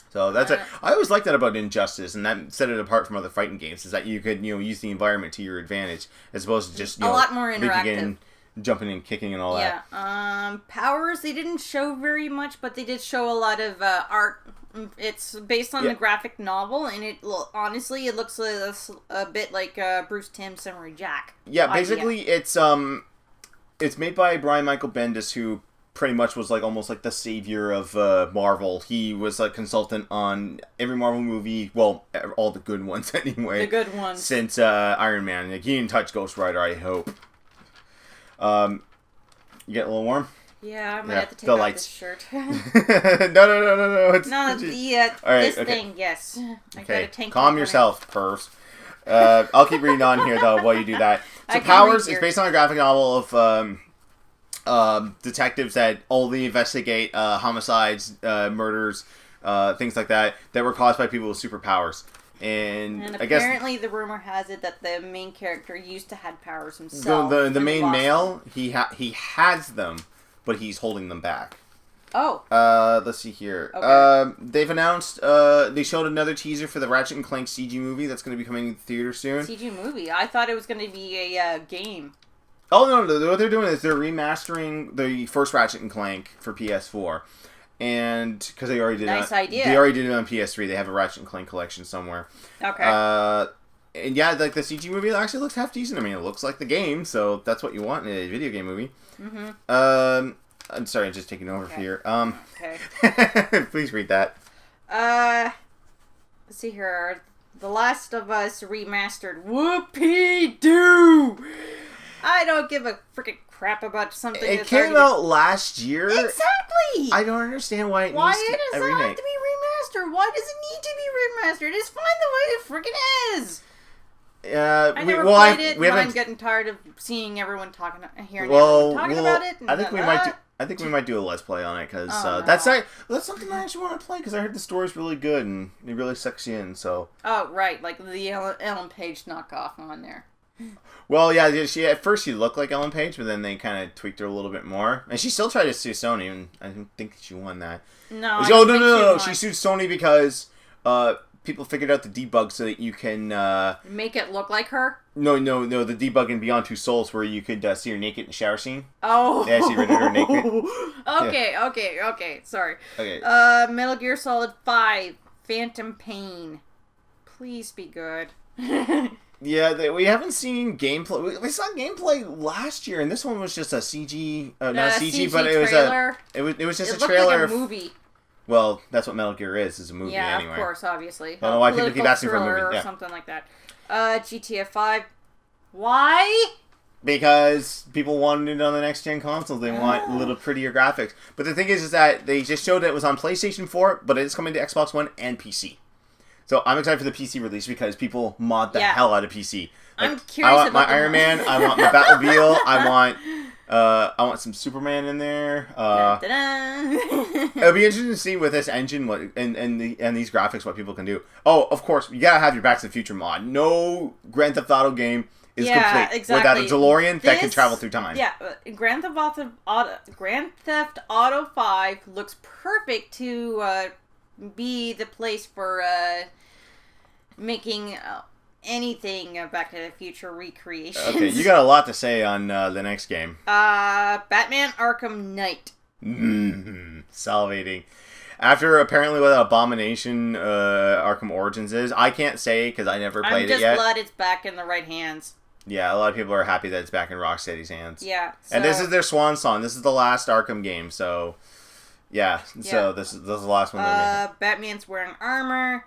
So that's it. I always liked that about Injustice, and that set it apart from other fighting games, is that you could, you know, use the environment to your advantage, as opposed to just, you know, a lot more interactive. Jumping and kicking and all that. Yeah. Powers, they didn't show very much, but they did show a lot of art. It's based on the graphic novel, and honestly, it looks a bit like Bruce Timm's Samurai Jack. Yeah, basically, it's made by Brian Michael Bendis, who pretty much was like almost like the savior of Marvel. He was a consultant on every Marvel movie, well, all the good ones anyway. The good ones. Since Iron Man. Like, he didn't touch Ghost Rider, I hope. You get a little warm? Yeah, I might have to take off this shirt. No. It's this thing, yes. Okay, calm yourself, pervs. I'll keep reading on here, though, while you do that. So Powers is based on a graphic novel of detectives that only investigate homicides, murders, things like that were caused by people with superpowers. And I guess apparently the rumor has it that the main character used to have powers himself. The main male, he has them, but he's holding them back. Oh. Let's see here. Okay. They've announced, they showed another teaser for the Ratchet & Clank CG movie that's going to be coming to the theater soon. CG movie? I thought it was going to be a game. Oh, no, what they're doing is they're remastering the first Ratchet & Clank for PS4. And because they already did they already did it on PS3. They have a Ratchet & Clank collection somewhere. Okay. And yeah, like the CG movie actually looks half decent. I mean, it looks like the game, so that's what you want in a video game movie. Mm-hmm. I'm sorry, I'm just taking over here. Okay. Please read that. Let's see here. The Last of Us remastered. Whoopee-doo! I don't give a freaking crap about something it came out last year. Exactly! I don't understand why it needs to be remastered? Why does it need to be remastered? It's fine the way it freaking is! I never played it, and I'm getting tired of seeing everyone talking about it. I think we might do a let's play on it, because that's something I actually want to play, because I heard the story's really good, and it really sucks you in, so... Oh, right, like the Ellen Page knockoff on there. Well, yeah, at first she looked like Ellen Page, but then they kind of tweaked her a little bit more. And she still tried to sue Sony, and I don't think she won that. No, she sued Sony because people figured out the debug so that you can... make it look like her? No, the debug in Beyond Two Souls where you could see her naked in the shower scene. Oh! They actually rendered her naked. Okay, sorry. Okay. Metal Gear Solid 5, Phantom Pain. Please be good. Yeah, we haven't seen gameplay. We saw gameplay last year, and this one was just a CG, not CG, but it was trailer. It was just it a looked trailer. Like a movie. Well, that's what Metal Gear is a movie yeah, anyway. Yeah, of course, obviously. I don't know why people keep asking for a movie. Or yeah. something like that. GTA 5. Why? Because people wanted it on the next gen consoles. They want a little prettier graphics. But the thing is that they just showed that it was on PlayStation 4, but it is coming to Xbox One and PC. So I'm excited for the PC release because people mod the hell out of PC. Like, I'm curious. I want my Iron Man. I want my Batmobile. I want some Superman in there. It'll be interesting to see with this engine what and these graphics what people can do. Oh, of course, you gotta have your Back to the Future mod. No Grand Theft Auto game is complete without a DeLorean that can travel through time. Yeah, Grand Theft Auto 5 looks perfect to be the place for making anything Back to the Future recreations. Okay, you got a lot to say on the next game. Batman Arkham Knight. Salivating. After apparently what Abomination Arkham Origins is, I can't say because I never played it yet. I'm just glad it's back in the right hands. Yeah, a lot of people are happy that it's back in Rocksteady's hands. Yeah. And this is their swan song. This is the last Arkham game, so... Yeah, so this is the last one they're making. Batman's wearing armor.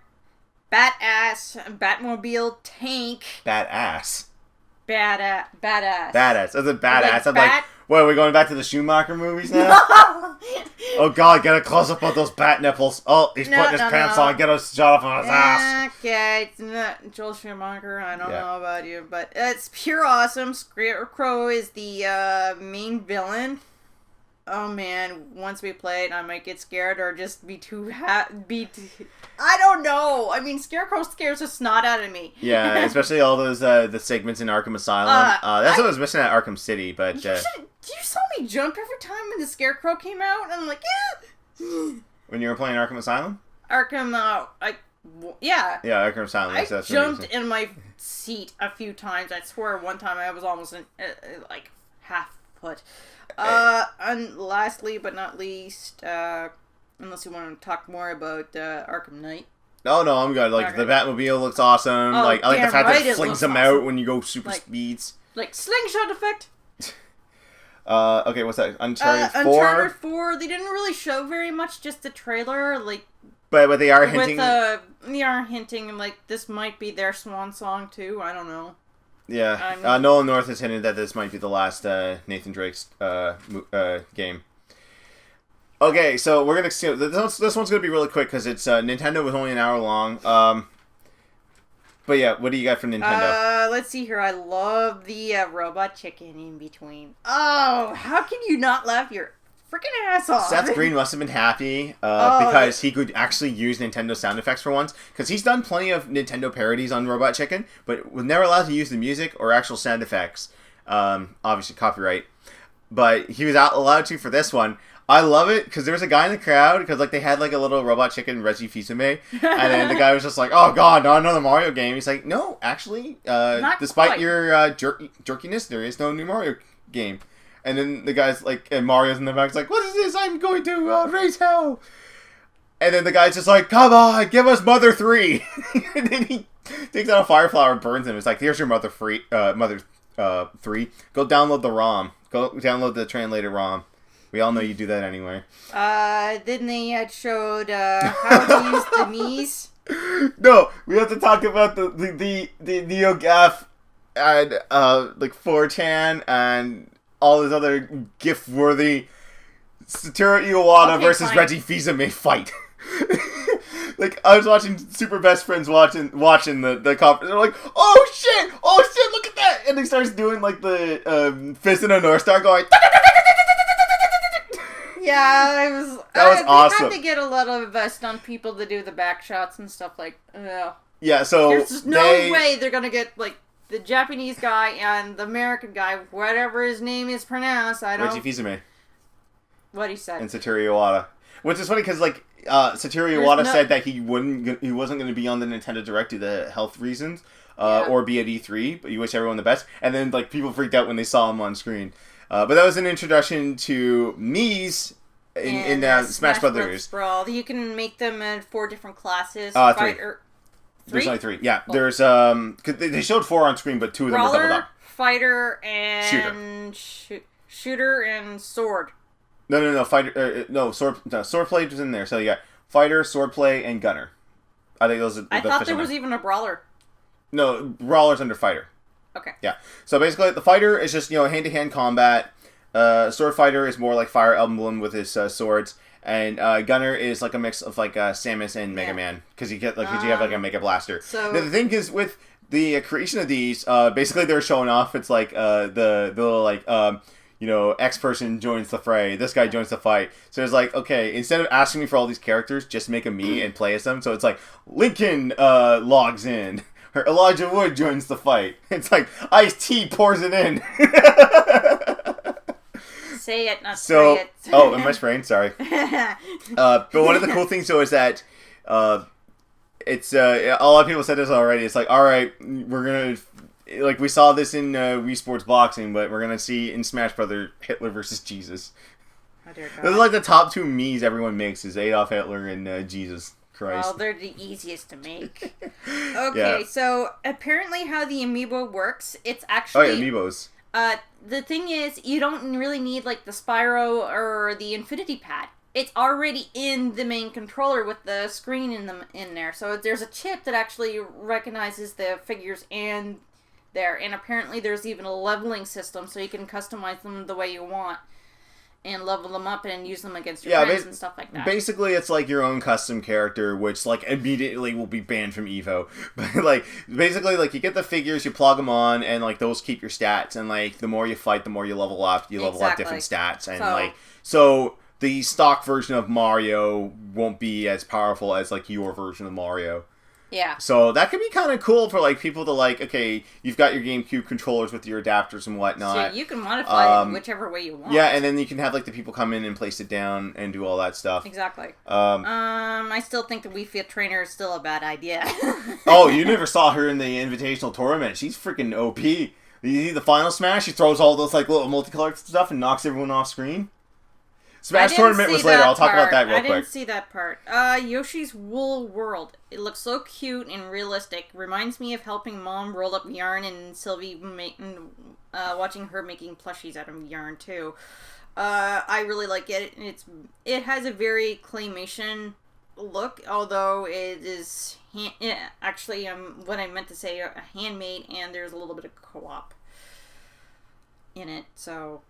Badass. Batmobile tank. Badass. Badass. Badass. That's a badass. I'm Bat- like, what, are we going back to the Schumacher movies now? Oh god, get a close up of those bat nipples. Oh, he's putting his pants on. Get a shot off of his ass. Okay, it's not Joel Schumacher. I don't know about you, but it's pure awesome. Scarecrow is the main villain. Oh man, once we play it, I might get scared or just be too I don't know. I mean, Scarecrow scares the snot out of me. Yeah, especially all those the segments in Arkham Asylum. That's what I was missing at Arkham City, but... You saw me jump every time when the Scarecrow came out, and I'm like, yeah. When you were playing Arkham Asylum? Arkham, yeah. Yeah, Arkham Asylum. I jumped in my seat a few times. I swear one time I was almost half foot. And lastly but not least, unless you want to talk more about Arkham Knight. No, I'm good. Like, the Batmobile looks awesome. I like the fact that it flings them out when you go super speeds. Like, slingshot effect. Okay, what's that? Uncharted 4? Uncharted 4, they didn't really show very much, just the trailer, But they are hinting... They are hinting, this might be their swan song, too. I don't know. Yeah. Nolan North has hinted that this might be the last Nathan Drake's game. Okay, so we're going to... This one's going to be really quick, because it's Nintendo was only an hour long. But yeah, what do you got from Nintendo? Let's see here. I love the robot chicken in between. Oh, how can you not laugh your freaking ass off? Seth Green must have been happy because he could actually use Nintendo sound effects for once. Because he's done plenty of Nintendo parodies on Robot Chicken, but was never allowed to use the music or actual sound effects. Obviously, copyright. But he was allowed to for this one. I love it because there was a guy in the crowd because they had a little Robot Chicken Reggie Fils-Aimé, and then the guy was just like, "Oh God, not another Mario game." He's like, "No, actually, despite your jerkiness, there is no new Mario game." And then the guy's and Mario's in the back, like, "What is this? I'm going to raise hell." And then the guy's just like, "Come on, give us Mother 3." And then he takes out a fire flower and burns him. It's like, "Here's your Mother 3. Go download the ROM. Go download the translated ROM." We all know you do that anyway. Then they showed how to use the Mii's. No, we have to talk about the NeoGAF and 4chan and all this other GIF-worthy Satoru Iwata versus Reggie Fils-Aimé fight. I was watching Super Best Friends watching the conference. They're like, oh shit, look at that! And he starts doing the fist in a North Star going. Yeah, that was awesome. They had to get a lot of stunt people to do the back shots and stuff Yeah, so there's no way they're gonna get the Japanese guy and the American guy, whatever his name is pronounced. Reggie Fils-Aimé. What he said. And Satoru Iwata, which is funny because Satoru Iwata said that he wasn't going to be on the Nintendo Direct due to health reasons, or be at E3. But you wish everyone the best. And then people freaked out when they saw him on screen. But that was an introduction to Mii's in Smash Brothers. Brawl. You can make them in 4 different classes. There's only 3. Yeah, there's 'cause they showed 4 on screen, but 2 of them were doubled up. Fighter, and shooter and sword. No, fighter. No, swordplay was in there. So you got fighter, swordplay, and gunner. I think those are. I thought there was even a brawler. No, brawler's under fighter. Okay. Yeah. So basically, the fighter is just hand-to-hand combat. Sword fighter is more like Fire Emblem with his swords, and gunner is like a mix of like Samus and Mega Man because you have like a Mega Blaster. So the thing is with the creation of these, basically they're showing off. It's like the little like X person joins the fray. This guy joins the fight. So it's like, okay, instead of asking me for all these characters, just make a me and play as them. So it's like Lincoln logs in. Or Elijah Wood joins the fight. It's like Ice-T pours it in. Say it, not spray it. Oh, am I spraying? Sorry. But one of the cool things though is that it's a lot of people said this already. It's like, all right, we're gonna we saw this in Wii Sports Boxing, but we're gonna see in Smash Brother Hitler versus Jesus. Oh, dear God. Those are like the top 2 me's everyone makes is Adolf Hitler and Jesus. Christ. Well, they're the easiest to make. Okay, so apparently how the amiibo works, it's actually... Oh, yeah, amiibos. The thing is, you don't really need, like, the Spyro or the Infinity Pad. It's already in the main controller with the screen in there. So there's a chip that actually recognizes the figures and apparently there's even a leveling system so you can customize them the way you want. And level them up and use them against your friends and stuff like that. Basically, it's like your own custom character, which like immediately will be banned from Evo. But like, basically, like you get the figures, you plug them on, and like those keep your stats. And like, the more you fight, the more you level up. You level up different stats, and so the stock version of Mario won't be as powerful as like your version of Mario. Yeah. So that could be kind of cool for like people to like, okay, you've got your GameCube controllers with your adapters and whatnot. So you can modify it whichever way you want. Yeah, and then you can have like the people come in and place it down and do all that stuff. Exactly. I still think the Wii Fit Trainer is still a bad idea. Oh, you never saw her in the Invitational Tournament. She's freaking OP. You see the final smash? She throws all those like little multicolored stuff and knocks everyone off screen. Smash Tournament was later. I'll talk about that real quick. I didn't see that part. Yoshi's Wool World. It looks so cute and realistic. Reminds me of helping Mom roll up yarn and Sylvie watching her making plushies out of yarn too. I really like it. It has a very claymation look, although it is actually what I meant to say handmade, and there's a little bit of co-op in it. So.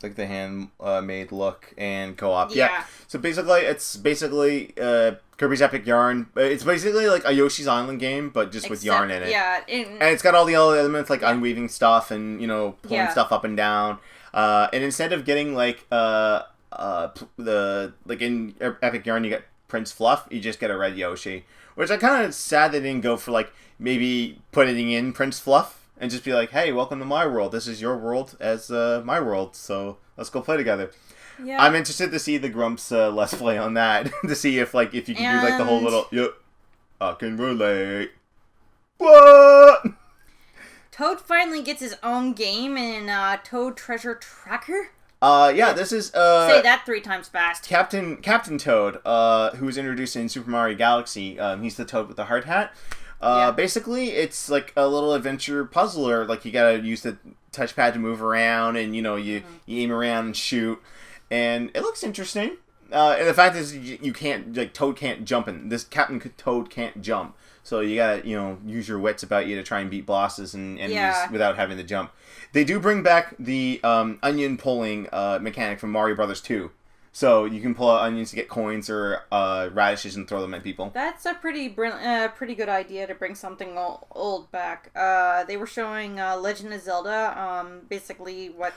Like the handmade look and co-op. Yeah. So basically, it's Kirby's Epic Yarn. It's basically like a Yoshi's Island game, but just with yarn in it. Yeah. And it's got all the other elements like unweaving stuff and, pulling stuff up and down. And instead of getting like in Epic Yarn, you get Prince Fluff, you just get a red Yoshi. Which I'm kind of sad they didn't go for like maybe putting in Prince Fluff. And just be like, hey, welcome to my world. This is your world as my world. So let's go play together. Yeah. I'm interested to see the Grumps Let's Play on that. To see if you can do like the whole little, yep, I can relate. What? Toad finally gets his own game in Toad Treasure Tracker. This is say that 3 times fast. Captain Toad, who was introduced in Super Mario Galaxy. He's the Toad with the hard hat. Basically, it's like a little adventure puzzler. Like, you gotta use the touchpad to move around, and, you aim around and shoot. And it looks interesting. And the fact is, you can't, like, Toad can't jump, and this Captain Toad can't jump. So you gotta, use your wits about you to try and beat bosses and enemies without having to jump. They do bring back the onion pulling mechanic from Mario Brothers 2. So you can pull out onions to get coins or radishes and throw them at people. That's a pretty good idea to bring something old back. They were showing Legend of Zelda. Basically, what?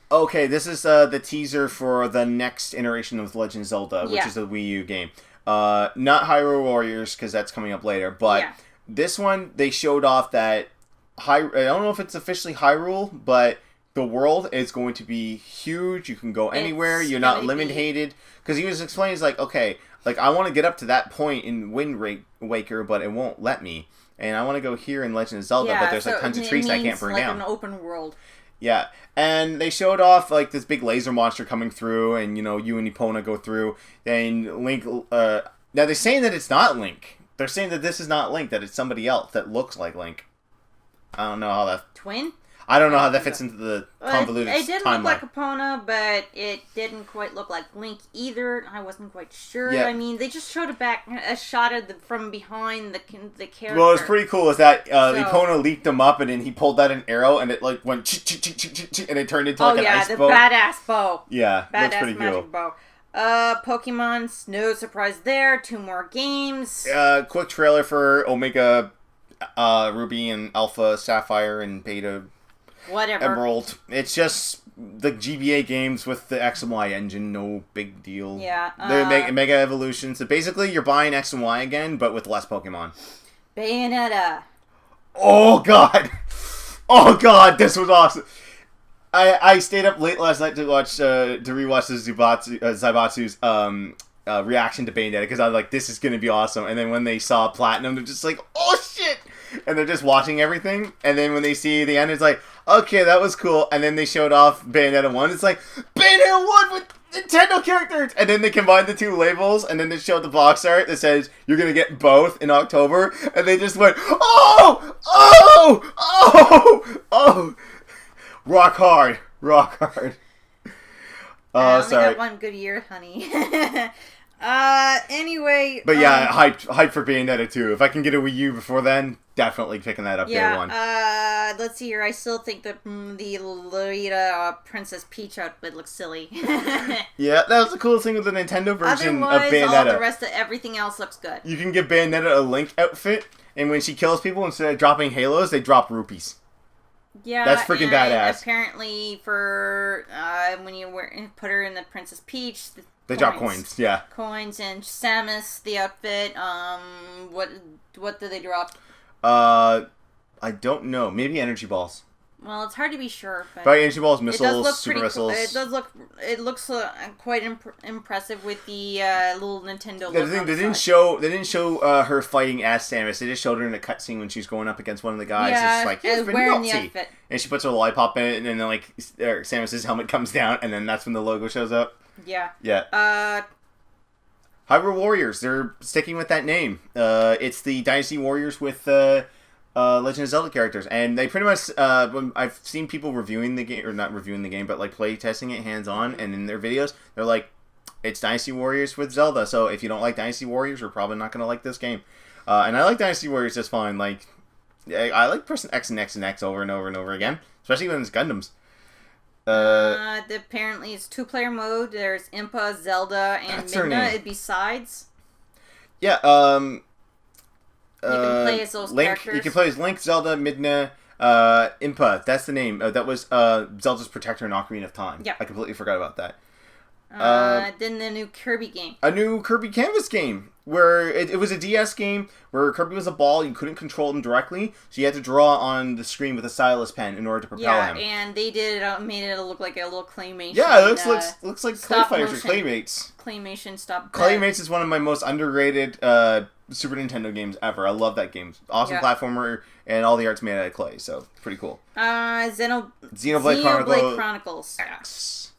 Okay, this is the teaser for the next iteration of Legend of Zelda, which is a Wii U game. Not Hyrule Warriors, because that's coming up later. But this one, they showed off that I don't know if it's officially Hyrule, but the world is going to be huge. You can go anywhere. You're not limited. Because he was explaining, he's like, okay, like I want to get up to that point in Wind Waker, but it won't let me. And I want to go here in Legend of Zelda, but there's like tons of trees I can't burn down. Like an open world. Yeah, and they showed off like this big laser monster coming through, and you and Epona go through. And Link, now they're saying that it's not Link. They're saying that this is not Link, that it's somebody else that looks like Link. I don't know how that... Twin? I don't know how that fits into the convoluted timeline. It did look like Epona, but it didn't quite look like Link either. I wasn't quite sure. Yeah. I mean, they just showed a shot of from behind the character. Well, what's pretty cool is that Epona leaped him up, and then he pulled out an arrow, and it like went and it turned into like an ice bow. Oh yeah, the badass bow. Yeah, looks pretty magic cool. Bow. Pokemon, no surprise there. 2 more games. Quick trailer for Omega, Ruby, and Alpha, Sapphire, and Beta. Whatever. Emerald. It's just the GBA games with the X and Y engine. No big deal. Yeah. They're Mega Evolution. So basically, you're buying X and Y again, but with less Pokemon. Bayonetta. Oh, God. Oh, God. This was awesome. I stayed up late last night to rewatch the Zaibatsu's reaction to Bayonetta, because I was like, this is going to be awesome. And then when they saw Platinum, they're just like, oh, shit. And they're just watching everything. And then when they see the end, it's like, okay, that was cool. And then they showed off Bayonetta 1. It's like, Bayonetta 1 with Nintendo characters! And then they combined the 2 labels, and then they showed the box art that says, you're going to get both in October. And they just went, oh! Oh! Oh! Oh! Rock hard. Rock hard. I only got 1 good year, honey. Anyway. But yeah, hyped for Bayonetta 2. If I can get a Wii U before then, definitely picking that up day one. Let's see here. I still think that the Lolita Princess Peach outfit looks silly. Yeah, that was the coolest thing with the Nintendo version Otherwise, of Bayonetta. All the rest of everything else looks good. You can give Bayonetta a Link outfit, and when she kills people, instead of dropping halos, they drop rupees. Yeah, that's freaking badass. Apparently, for when you put her in the Princess Peach, they drop coins. Yeah, coins. And Samus, the outfit. What do they drop? I don't know. Maybe energy balls. Well, it's hard to be sure. But energy balls, missiles, super missiles. Cool. It looks quite impressive with the little Nintendo. They didn't show her fighting as Samus. They just showed her in a cutscene when she's going up against one of the guys. Yeah, it's like, here's wearing the outfit. And she puts her lollipop in it, and then like Samus's helmet comes down, and then that's when the logo shows up. Yeah. Yeah. Hyrule Warriors. They're sticking with that name. It's the Dynasty Warriors with Legend of Zelda characters, and they pretty much. I've seen people reviewing the game, or not reviewing the game, but like play testing it hands on, and in their videos, they're like, "It's Dynasty Warriors with Zelda." So if you don't like Dynasty Warriors, you're probably not gonna like this game. And I like Dynasty Warriors just fine. Like, I like pressing X and X and X over and over and over again, especially when it's Gundams. Apparently it's 2-player mode. There's Impa, Zelda, and Midna besides. Yeah, you can play as those Link, characters. You can play as Link, Zelda, Midna, Impa. That's the name. That was Zelda's protector in Ocarina of Time. Yeah. I completely forgot about that. Then the new Kirby game. A new Kirby Canvas game, where it was a DS game where Kirby was a ball, you couldn't control him directly, so you had to draw on the screen with a stylus pen in order to propel him. Yeah, and they made it look like a little claymation. Yeah, it looks like Clayfighters or Claymates. Claymation stop. Claymates is one of my most underrated Super Nintendo games ever. I love that game. Awesome platformer, and all the art's made out of clay, so pretty cool. Xenoblade Chronicles X.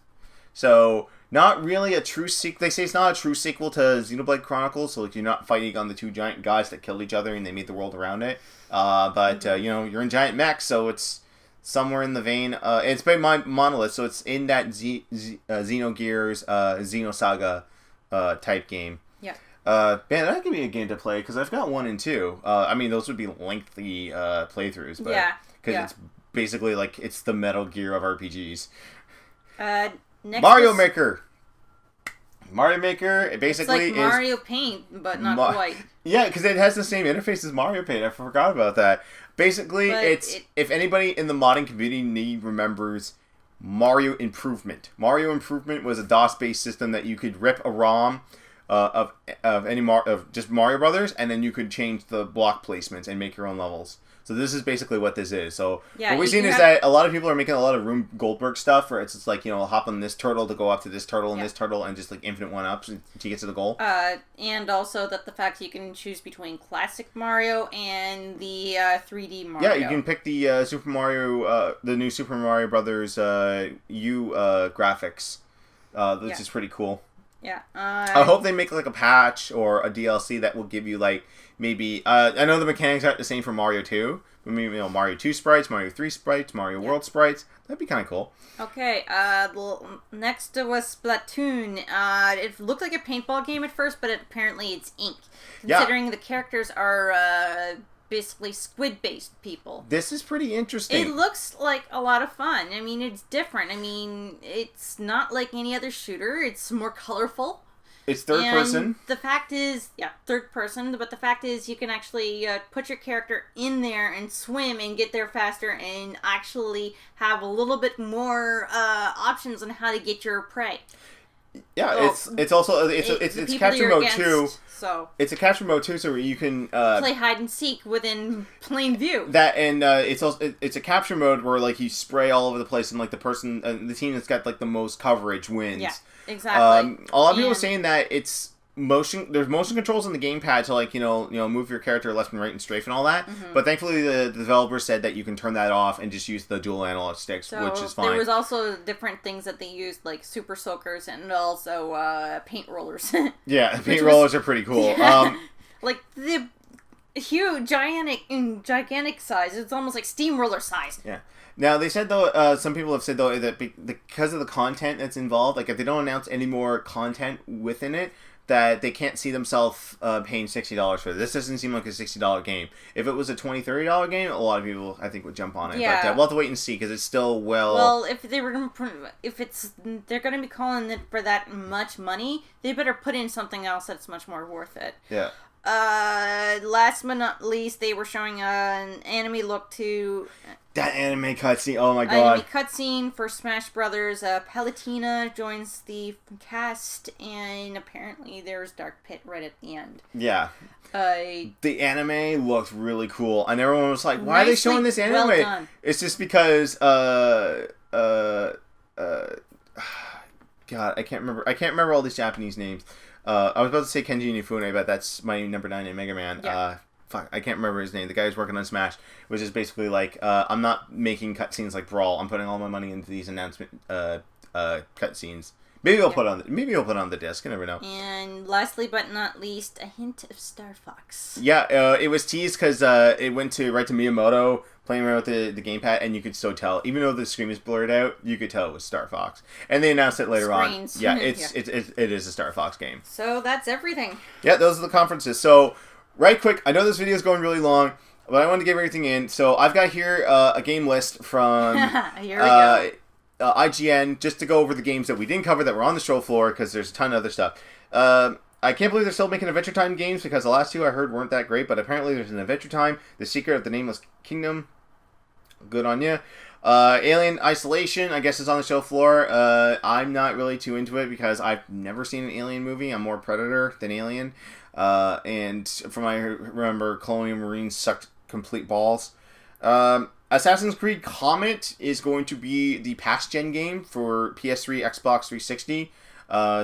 So, not really a true sequel. They say it's not a true sequel to Xenoblade Chronicles, so like you're not fighting on the 2 giant guys that killed each other and they made the world around it. But you're in giant mechs, so it's somewhere in the vein. It's by Monolith, so it's in that Xenogears, Xenosaga type game. Yeah. Man, that could be a game to play because I've got 1 and 2. I mean, those would be lengthy playthroughs, but because it's basically like it's the Metal Gear of RPGs. Mario Maker. Mario Maker, basically, it's like Mario Paint, but not quite. Yeah, because it has the same interface as Mario Paint. I forgot about that. Basically, if anybody in the modding community remembers Mario Improvement. Mario Improvement was a DOS-based system that you could rip a ROM of just Mario Brothers, and then you could change the block placements and make your own levels. So this is basically what this is. So what we've seen is that a lot of people are making a lot of Rube Goldberg stuff, where it's just like, hop on this turtle to go up to this turtle and this turtle, and just like infinite one-ups until you get to the goal. And also that the fact you can choose between classic Mario and the 3D Mario. Yeah, you can pick the Super Mario, the new Super Mario Brothers U graphics, which is pretty cool. Yeah. I hope they make like a patch or a DLC that will give you like maybe. I know the mechanics aren't the same for Mario 2. But maybe Mario 2 sprites, Mario 3 sprites, Mario World sprites. That'd be kind of cool. Okay. Next was Splatoon. It looked like a paintball game at first, but apparently it's ink. Considering the characters are basically squid-based people. This is pretty interesting. It looks like a lot of fun. I mean, it's different. I mean, it's not like any other shooter. It's more colorful. It's third person. The fact is, third person, but the fact is you can actually put your character in there and swim and get there faster and actually have a little bit more options on how to get your prey. Yeah, well, it's also it's capture mode too. So it's a capture mode too, so where you can play hide and seek within plain view. That and it's also it's a capture mode where like you spray all over the place and like the person the team that's got like the most coverage wins. Yeah, exactly. A lot of people are saying that it's motion. There's motion controls on the gamepad to like you know move your character left and right and strafe and all that. Mm-hmm. But thankfully the developer said that you can turn that off and just use the dual analog sticks, which is fine. There was also different things that they used like super soakers and also paint rollers. Yeah, paint rollers are pretty cool. Yeah. Like the huge, gigantic size. It's almost like steamroller size. Yeah. Now, they said, though, some people have said, though, that because of the content that's involved, like, if they don't announce any more content within it, that they can't see themselves paying $60 for it. This doesn't seem like a $60 game. If it was a $20, $30 game, a lot of people, I think, would jump on it. Yeah. But we'll have to wait and see, because it's still Well, if they were going to... they're going to be calling it for that much money, they better put in something else that's much more worth it. Yeah. Last but not least, they were showing an anime look to... That anime cutscene, oh my god. Anime cutscene for Smash Brothers. Palutena joins the cast, and apparently there's Dark Pit right at the end. Yeah. The anime looked really cool, and everyone was like, why are they showing this anime? Well done. It's just because, God, I can't remember all these Japanese names. I was about to say Kenji Inafune, but that's my number 9 in Mega Man. Yeah. I can't remember his name. The guy who's working on Smash was just basically like, I'm not making cutscenes like Brawl. I'm putting all my money into these announcement cutscenes. Maybe I'll put on the disc. You never know. And lastly but not least, a hint of Star Fox. Yeah, it was teased because it went right to Miyamoto playing around with the gamepad, and you could still tell, even though the screen is blurred out, you could tell it was Star Fox. And they announced it later on. Yeah, it is a Star Fox game. So that's everything. Yeah, those are the conferences. So. Right quick, I know this video is going really long, but I wanted to get everything in. So I've got here a game list from here we go. IGN, just to go over the games that we didn't cover that were on the show floor, because there's a ton of other stuff. I can't believe they're still making Adventure Time games, because the last two I heard weren't that great, but apparently there's an Adventure Time, The Secret of the Nameless Kingdom. Good on you. Alien Isolation, I guess, is on the show floor. I'm not really too into it, because I've never seen an Alien movie. I'm more Predator than Alien. And from what I remember, Colonial Marines sucked complete balls. Assassin's Creed Comet is going to be the past-gen game for PS3, Xbox 360.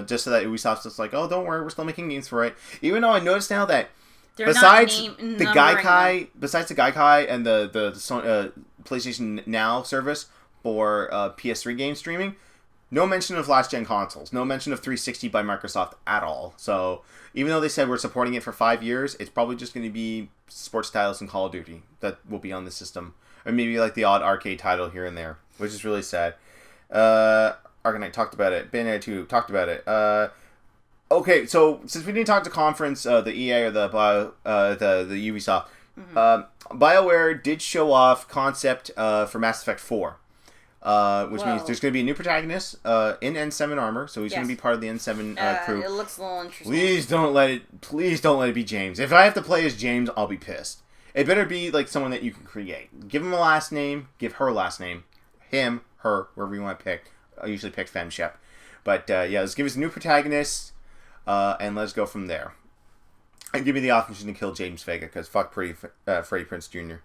Just so that Ubisoft's just like, oh, don't worry, we're still making games for it. Even though I noticed now that besides the Gaikai and the PlayStation Now service for PS3 game streaming, no mention of last-gen consoles. No mention of 360 by Microsoft at all. So, even though they said we're supporting it for 5 years, it's probably just going to be sports titles and Call of Duty that will be on the system. Or maybe like the odd arcade title here and there, which is really sad. Arcanite talked about it. Bayonetta 2 talked about it. Okay, so since we didn't talk to conference, the EA or the Ubisoft, BioWare did show off concept for Mass Effect 4. Which means there's going to be a new protagonist in N7 armor, so he's going to be part of the N7 crew. It looks a little interesting. Please don't let it be James. If I have to play as James, I'll be pissed. It better be like someone that you can create. Give him a last name, give her a last name, him, her, wherever you want to pick. I usually pick Femshep, but yeah, let's give us a new protagonist, and let's go from there. And give me the option to kill James Vega, because fuck Freddie Prinze Jr.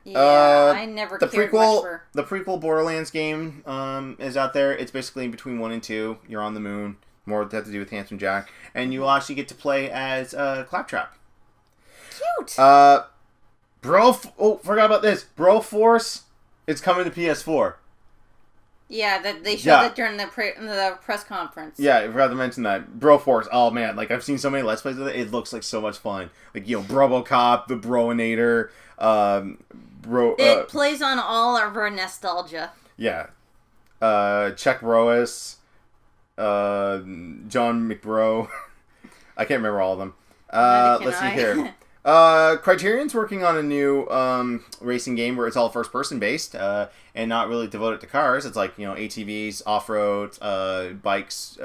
Yeah, I never cared much for... The prequel Borderlands game is out there. It's basically between 1 and 2. You're on the moon. More to have to do with Handsome Jack. And you will actually get to play as Claptrap. Cute! Forgot about this. Broforce is coming to PS4. Yeah, that they showed that during the press conference. Yeah, I forgot to mention that. Broforce, oh man, like I've seen so many Let's Plays of it, it looks like so much fun. Like, Brobocop, the Broinator, It plays on all of our nostalgia. Yeah. Czech Roas, John McBro. I can't remember all of them. Let's see here. Criterion's working on a new racing game where it's all first-person based and not really devoted to cars. It's like, ATVs, off-road, bikes,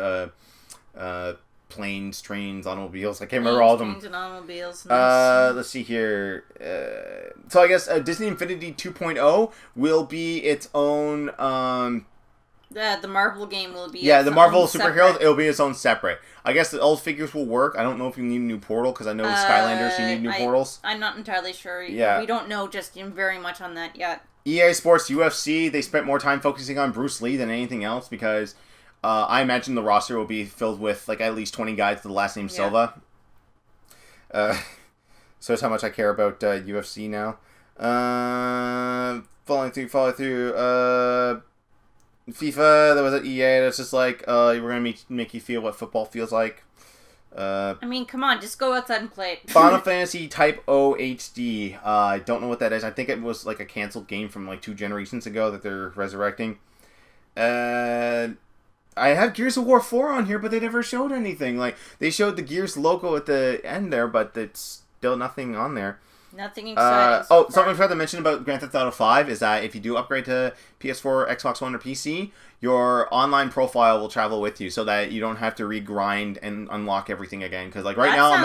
planes, trains, automobiles. I can't remember all of them. Trains and automobiles. Nice. Let's see here. So I guess Disney Infinity 2.0 will be its own... the Marvel game will be the Marvel superheroes, it'll be its own separate. I guess the old figures will work. I don't know if you need a new portal, because I know Skylanders, you need new portals. I'm not entirely sure. Yeah. We don't know just very much on that yet. EA Sports UFC, they spent more time focusing on Bruce Lee than anything else, because I imagine the roster will be filled with like at least 20 guys with the last name Silva. So that's how much I care about UFC now. Following through. FIFA, that was at EA, that's just like, we're going to make you feel what football feels like. I mean, come on, just go outside and play it. Final Fantasy Type O HD. I don't know what that is. I think it was like a canceled game from like 2 generations ago that they're resurrecting. I have Gears of War 4 on here, but they never showed anything. Like, they showed the Gears logo at the end there, but it's still nothing on there. Nothing exciting. Something I forgot to mention about Grand Theft Auto 5 is that if you do upgrade to PS4, Xbox One, or PC, your online profile will travel with you, so that you don't have to regrind and unlock everything again. Because like right now, I'm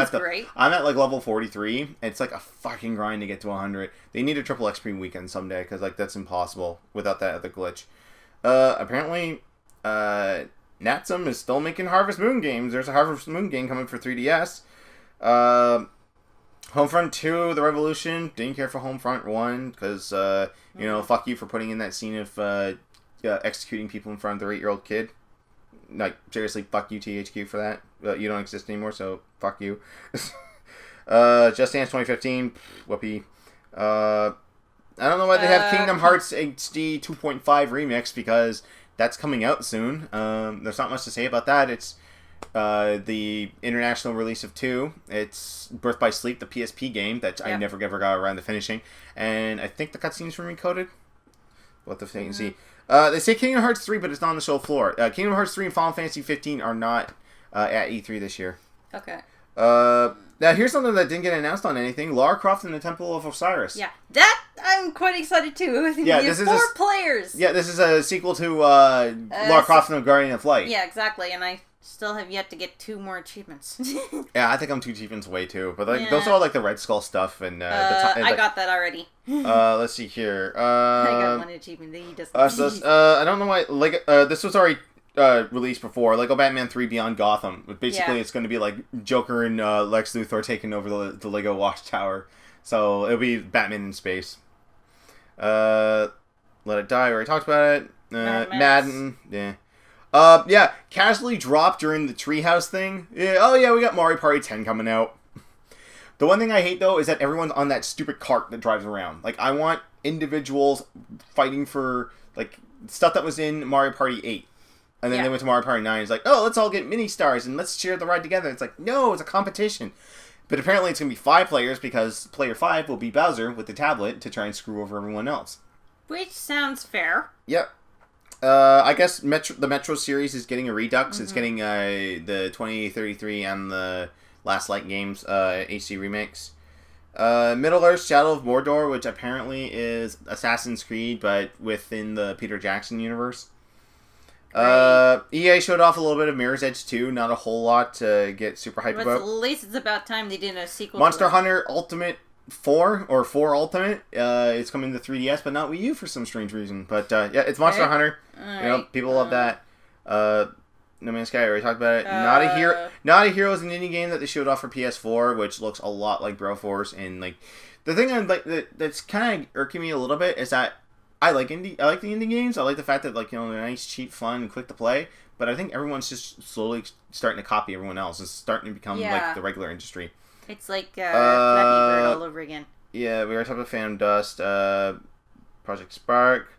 at like level 43. It's like a fucking grind to get to 100. They need a triple XP weekend someday, because like that's impossible without that other glitch. Apparently, Natsum is still making Harvest Moon games. There's a Harvest Moon game coming for 3DS. Homefront 2, The Revolution, didn't care for Homefront 1, because, fuck you for putting in that scene of executing people in front of their 8-year-old kid. Like, seriously, fuck you, THQ, for that. You don't exist anymore, so fuck you. Just Dance 2015, whoopee. I don't know why they have Kingdom Hearts HD 2.5 Remix, because that's coming out soon. There's not much to say about that. It's the international release of 2. It's Birth by Sleep, the PSP game that I never got around to finishing, and I think the cutscenes were recoded. What the thing see? They say Kingdom Hearts 3, but it's not on the show floor. Kingdom Hearts 3 and Final Fantasy 15 are not at E3 this year. Okay. Now here's something that didn't get announced on anything: Lara Croft and the Temple of Osiris. Yeah, that I'm quite excited too. Yeah, this is 4 players. Yeah, this is a sequel to Lara Croft and the Guardian of Light. Yeah, exactly, and I still have yet to get 2 more achievements. Yeah, I think I'm 2 achievements away too. But those are all like the Red Skull stuff, and I got that already. Let's see here. I got 1 achievement. He doesn't. I don't know why. Like, this was already released before. Lego Batman 3 Beyond Gotham. But basically, it's going to be like Joker and Lex Luthor taking over the Lego Watchtower. So it'll be Batman in space. Let It Die. We already talked about it. Madden. Yeah. Casually dropped during the Treehouse thing. Yeah, oh yeah, we got Mario Party 10 coming out. The one thing I hate though is that everyone's on that stupid cart that drives around. Like, I want individuals fighting for like stuff that was in Mario Party 8. And then they went to Mario Party 9. It's like, oh, let's all get mini stars and let's share the ride together. It's like, no, it's a competition. But apparently it's going to be 5 players, because player 5 will be Bowser with the tablet to try and screw over everyone else. Which sounds fair. Yep. I guess the Metro series is getting a redux. It's getting the 2033 and the Last Light games HD remakes. Middle-earth Shadow of Mordor, which apparently is Assassin's Creed, but within the Peter Jackson universe. EA showed off a little bit of Mirror's Edge 2, not a whole lot to get super hyped about. At least it's about time they did a sequel. Monster Hunter Ultimate 4, or 4 Ultimate, it's coming to 3DS, but not Wii U for some strange reason. But it's Monster Hunter. People love that. No Man's Sky, I already talked about it. Not a Hero is an indie game that they showed off for PS4, which looks a lot like Broforce. And like, the thing that's kind of irking me a little bit is that I like the indie games. I like the fact that they're nice, cheap, fun, and quick to play. But I think everyone's just slowly starting to copy everyone else. It's starting to become like the regular industry. It's like Flappy Bird all over again. Yeah, we already talked about Phantom Dust, Project Spark.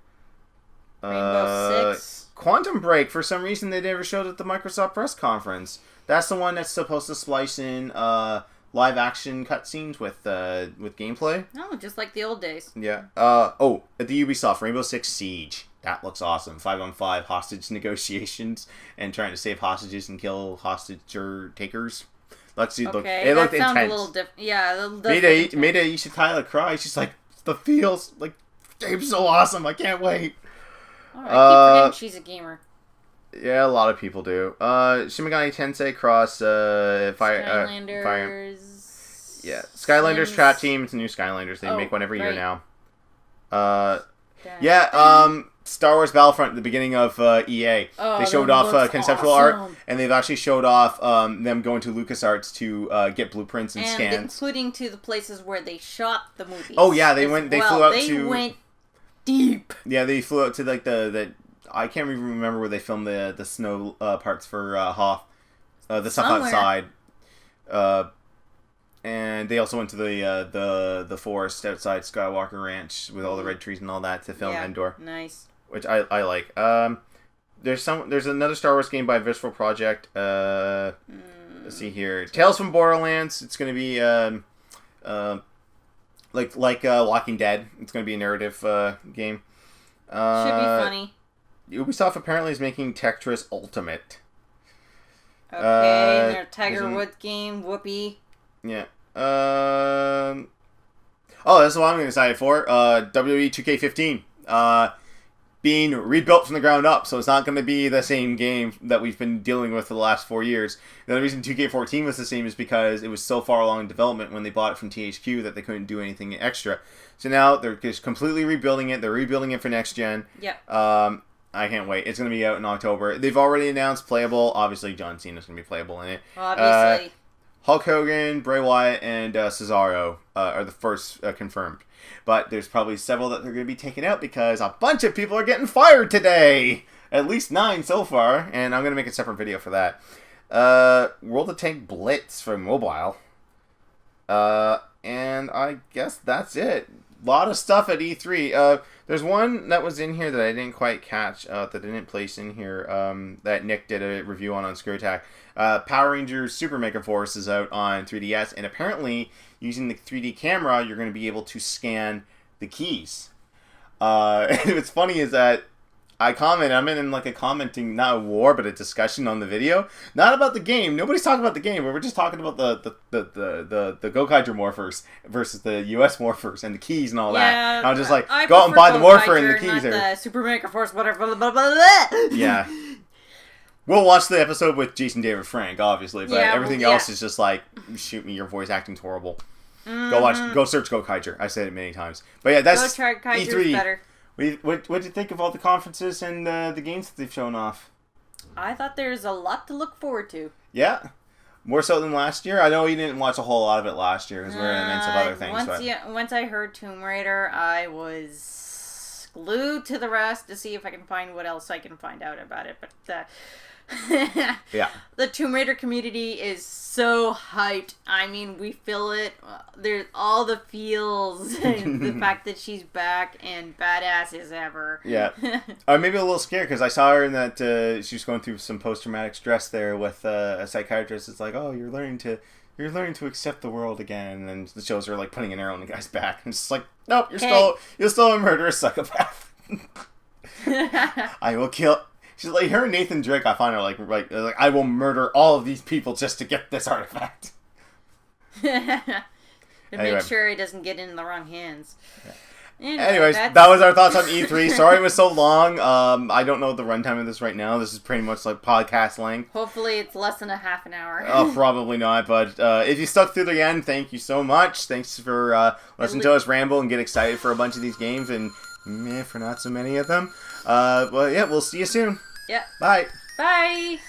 Rainbow Six. Quantum Break. For some reason, they never showed at the Microsoft press conference. That's the one that's supposed to splice in live action cutscenes with gameplay. Oh, just like the old days. Yeah. At the Ubisoft Rainbow Six Siege. That looks awesome. 5-on-5 hostage negotiations and trying to save hostages and kill hostage takers. It looked that sounds intense. a little different. Yeah, Made Ishitala cry. She's like, the feels like game's so awesome. I can't wait. Oh, I keep forgetting she's a gamer. Yeah, a lot of people do. Shin Megami Tensei Cross Skylanders. Skylanders Trap Team. It's a new Skylanders. They make one every year now. Star Wars Battlefront at the beginning of EA. They showed off conceptual art, and they've actually showed off them going to LucasArts to get blueprints and scans, including to the places where they shot the movies. Oh yeah, they went. They flew out to. They went deep. Yeah, they flew out to like the I can't even remember where they filmed the snow parts for Hoth, the stuff outside. And they also went to the forest outside Skywalker Ranch with all the red trees and all that to film Endor. Nice. Which I like. There's another Star Wars game by Visceral Project. Let's see here. Tales from Borderlands. It's gonna be like Walking Dead. It's gonna be a narrative game. Should be funny. Ubisoft apparently is making Tetris Ultimate. Okay, their Tiger Woods game. Whoopee. Yeah. That's what I'm excited for. WWE 2K15. Being rebuilt from the ground up, so it's not going to be the same game that we've been dealing with for the last 4 years. The only reason 2K14 was the same is because it was so far along in development when they bought it from THQ that they couldn't do anything extra. So now they're just completely rebuilding it. They're rebuilding it for next gen. Yeah. I can't wait. It's going to be out in October. They've already announced playable. Obviously, John Cena's going to be playable in it. Obviously. Hulk Hogan, Bray Wyatt, and Cesaro are the first confirmed. But there's probably several that they're going to be taken out because a bunch of people are getting fired today. At least 9 so far. And I'm going to make a separate video for that. World of Tank Blitz for mobile. And I guess that's it. A lot of stuff at E3. There's one that was in here that I didn't quite catch, that I didn't place in here, that Nick did a review on Screwattack. Power Rangers Super Mega Force is out on 3DS, and apparently, using the 3D camera, you're going to be able to scan the keys. And what's funny is that I'm in like a commenting, not a war, but a discussion on the video. Not about the game. Nobody's talking about the game, but we're just talking about the Gokaiger morphers versus the US morphers and the keys and all that. And I was just like, go out and buy the morpher and the keys. The Super Mega Force, whatever, blah, blah, blah, blah. Yeah. We'll watch the episode with Jason David Frank, obviously, but everything else is just like, shoot me, your voice acting's horrible. Mm-hmm. Go search Gokaiger. I said it many times. But yeah, that's E3. Better. What did you think of all the conferences and the games that they've shown off? I thought there's a lot to look forward to. Yeah. More so than last year? I know you didn't watch a whole lot of it last year because we were in the midst of other things. Once I heard Tomb Raider, I was glued to the rest to see if I can find what else I can find out about it. But yeah, the Tomb Raider community is so hyped. I mean, we feel it. There's all the feels. And the fact that she's back and badass as ever. Yeah. I'm maybe a little scared because I saw her in that she was going through some post-traumatic stress there with a psychiatrist. It's like, oh, you're learning to accept the world again, and it shows her like putting an arrow in the guy's back, and it's just like, nope, you're still a murderous psychopath. I will kill. She's like, her and Nathan Drake, I find her like I will murder all of these people just to get this artifact. Make sure he doesn't get in the wrong hands. Yeah. Anyways, that was our thoughts on E3. Sorry it was so long. I don't know the runtime of this right now. This is pretty much like podcast length. Hopefully it's less than a half an hour. Probably not, but if you stuck through the end, thank you so much. Thanks for listening to us ramble and get excited for a bunch of these games and for not so many of them. Well, yeah, we'll see you soon. Yeah. Bye. Bye.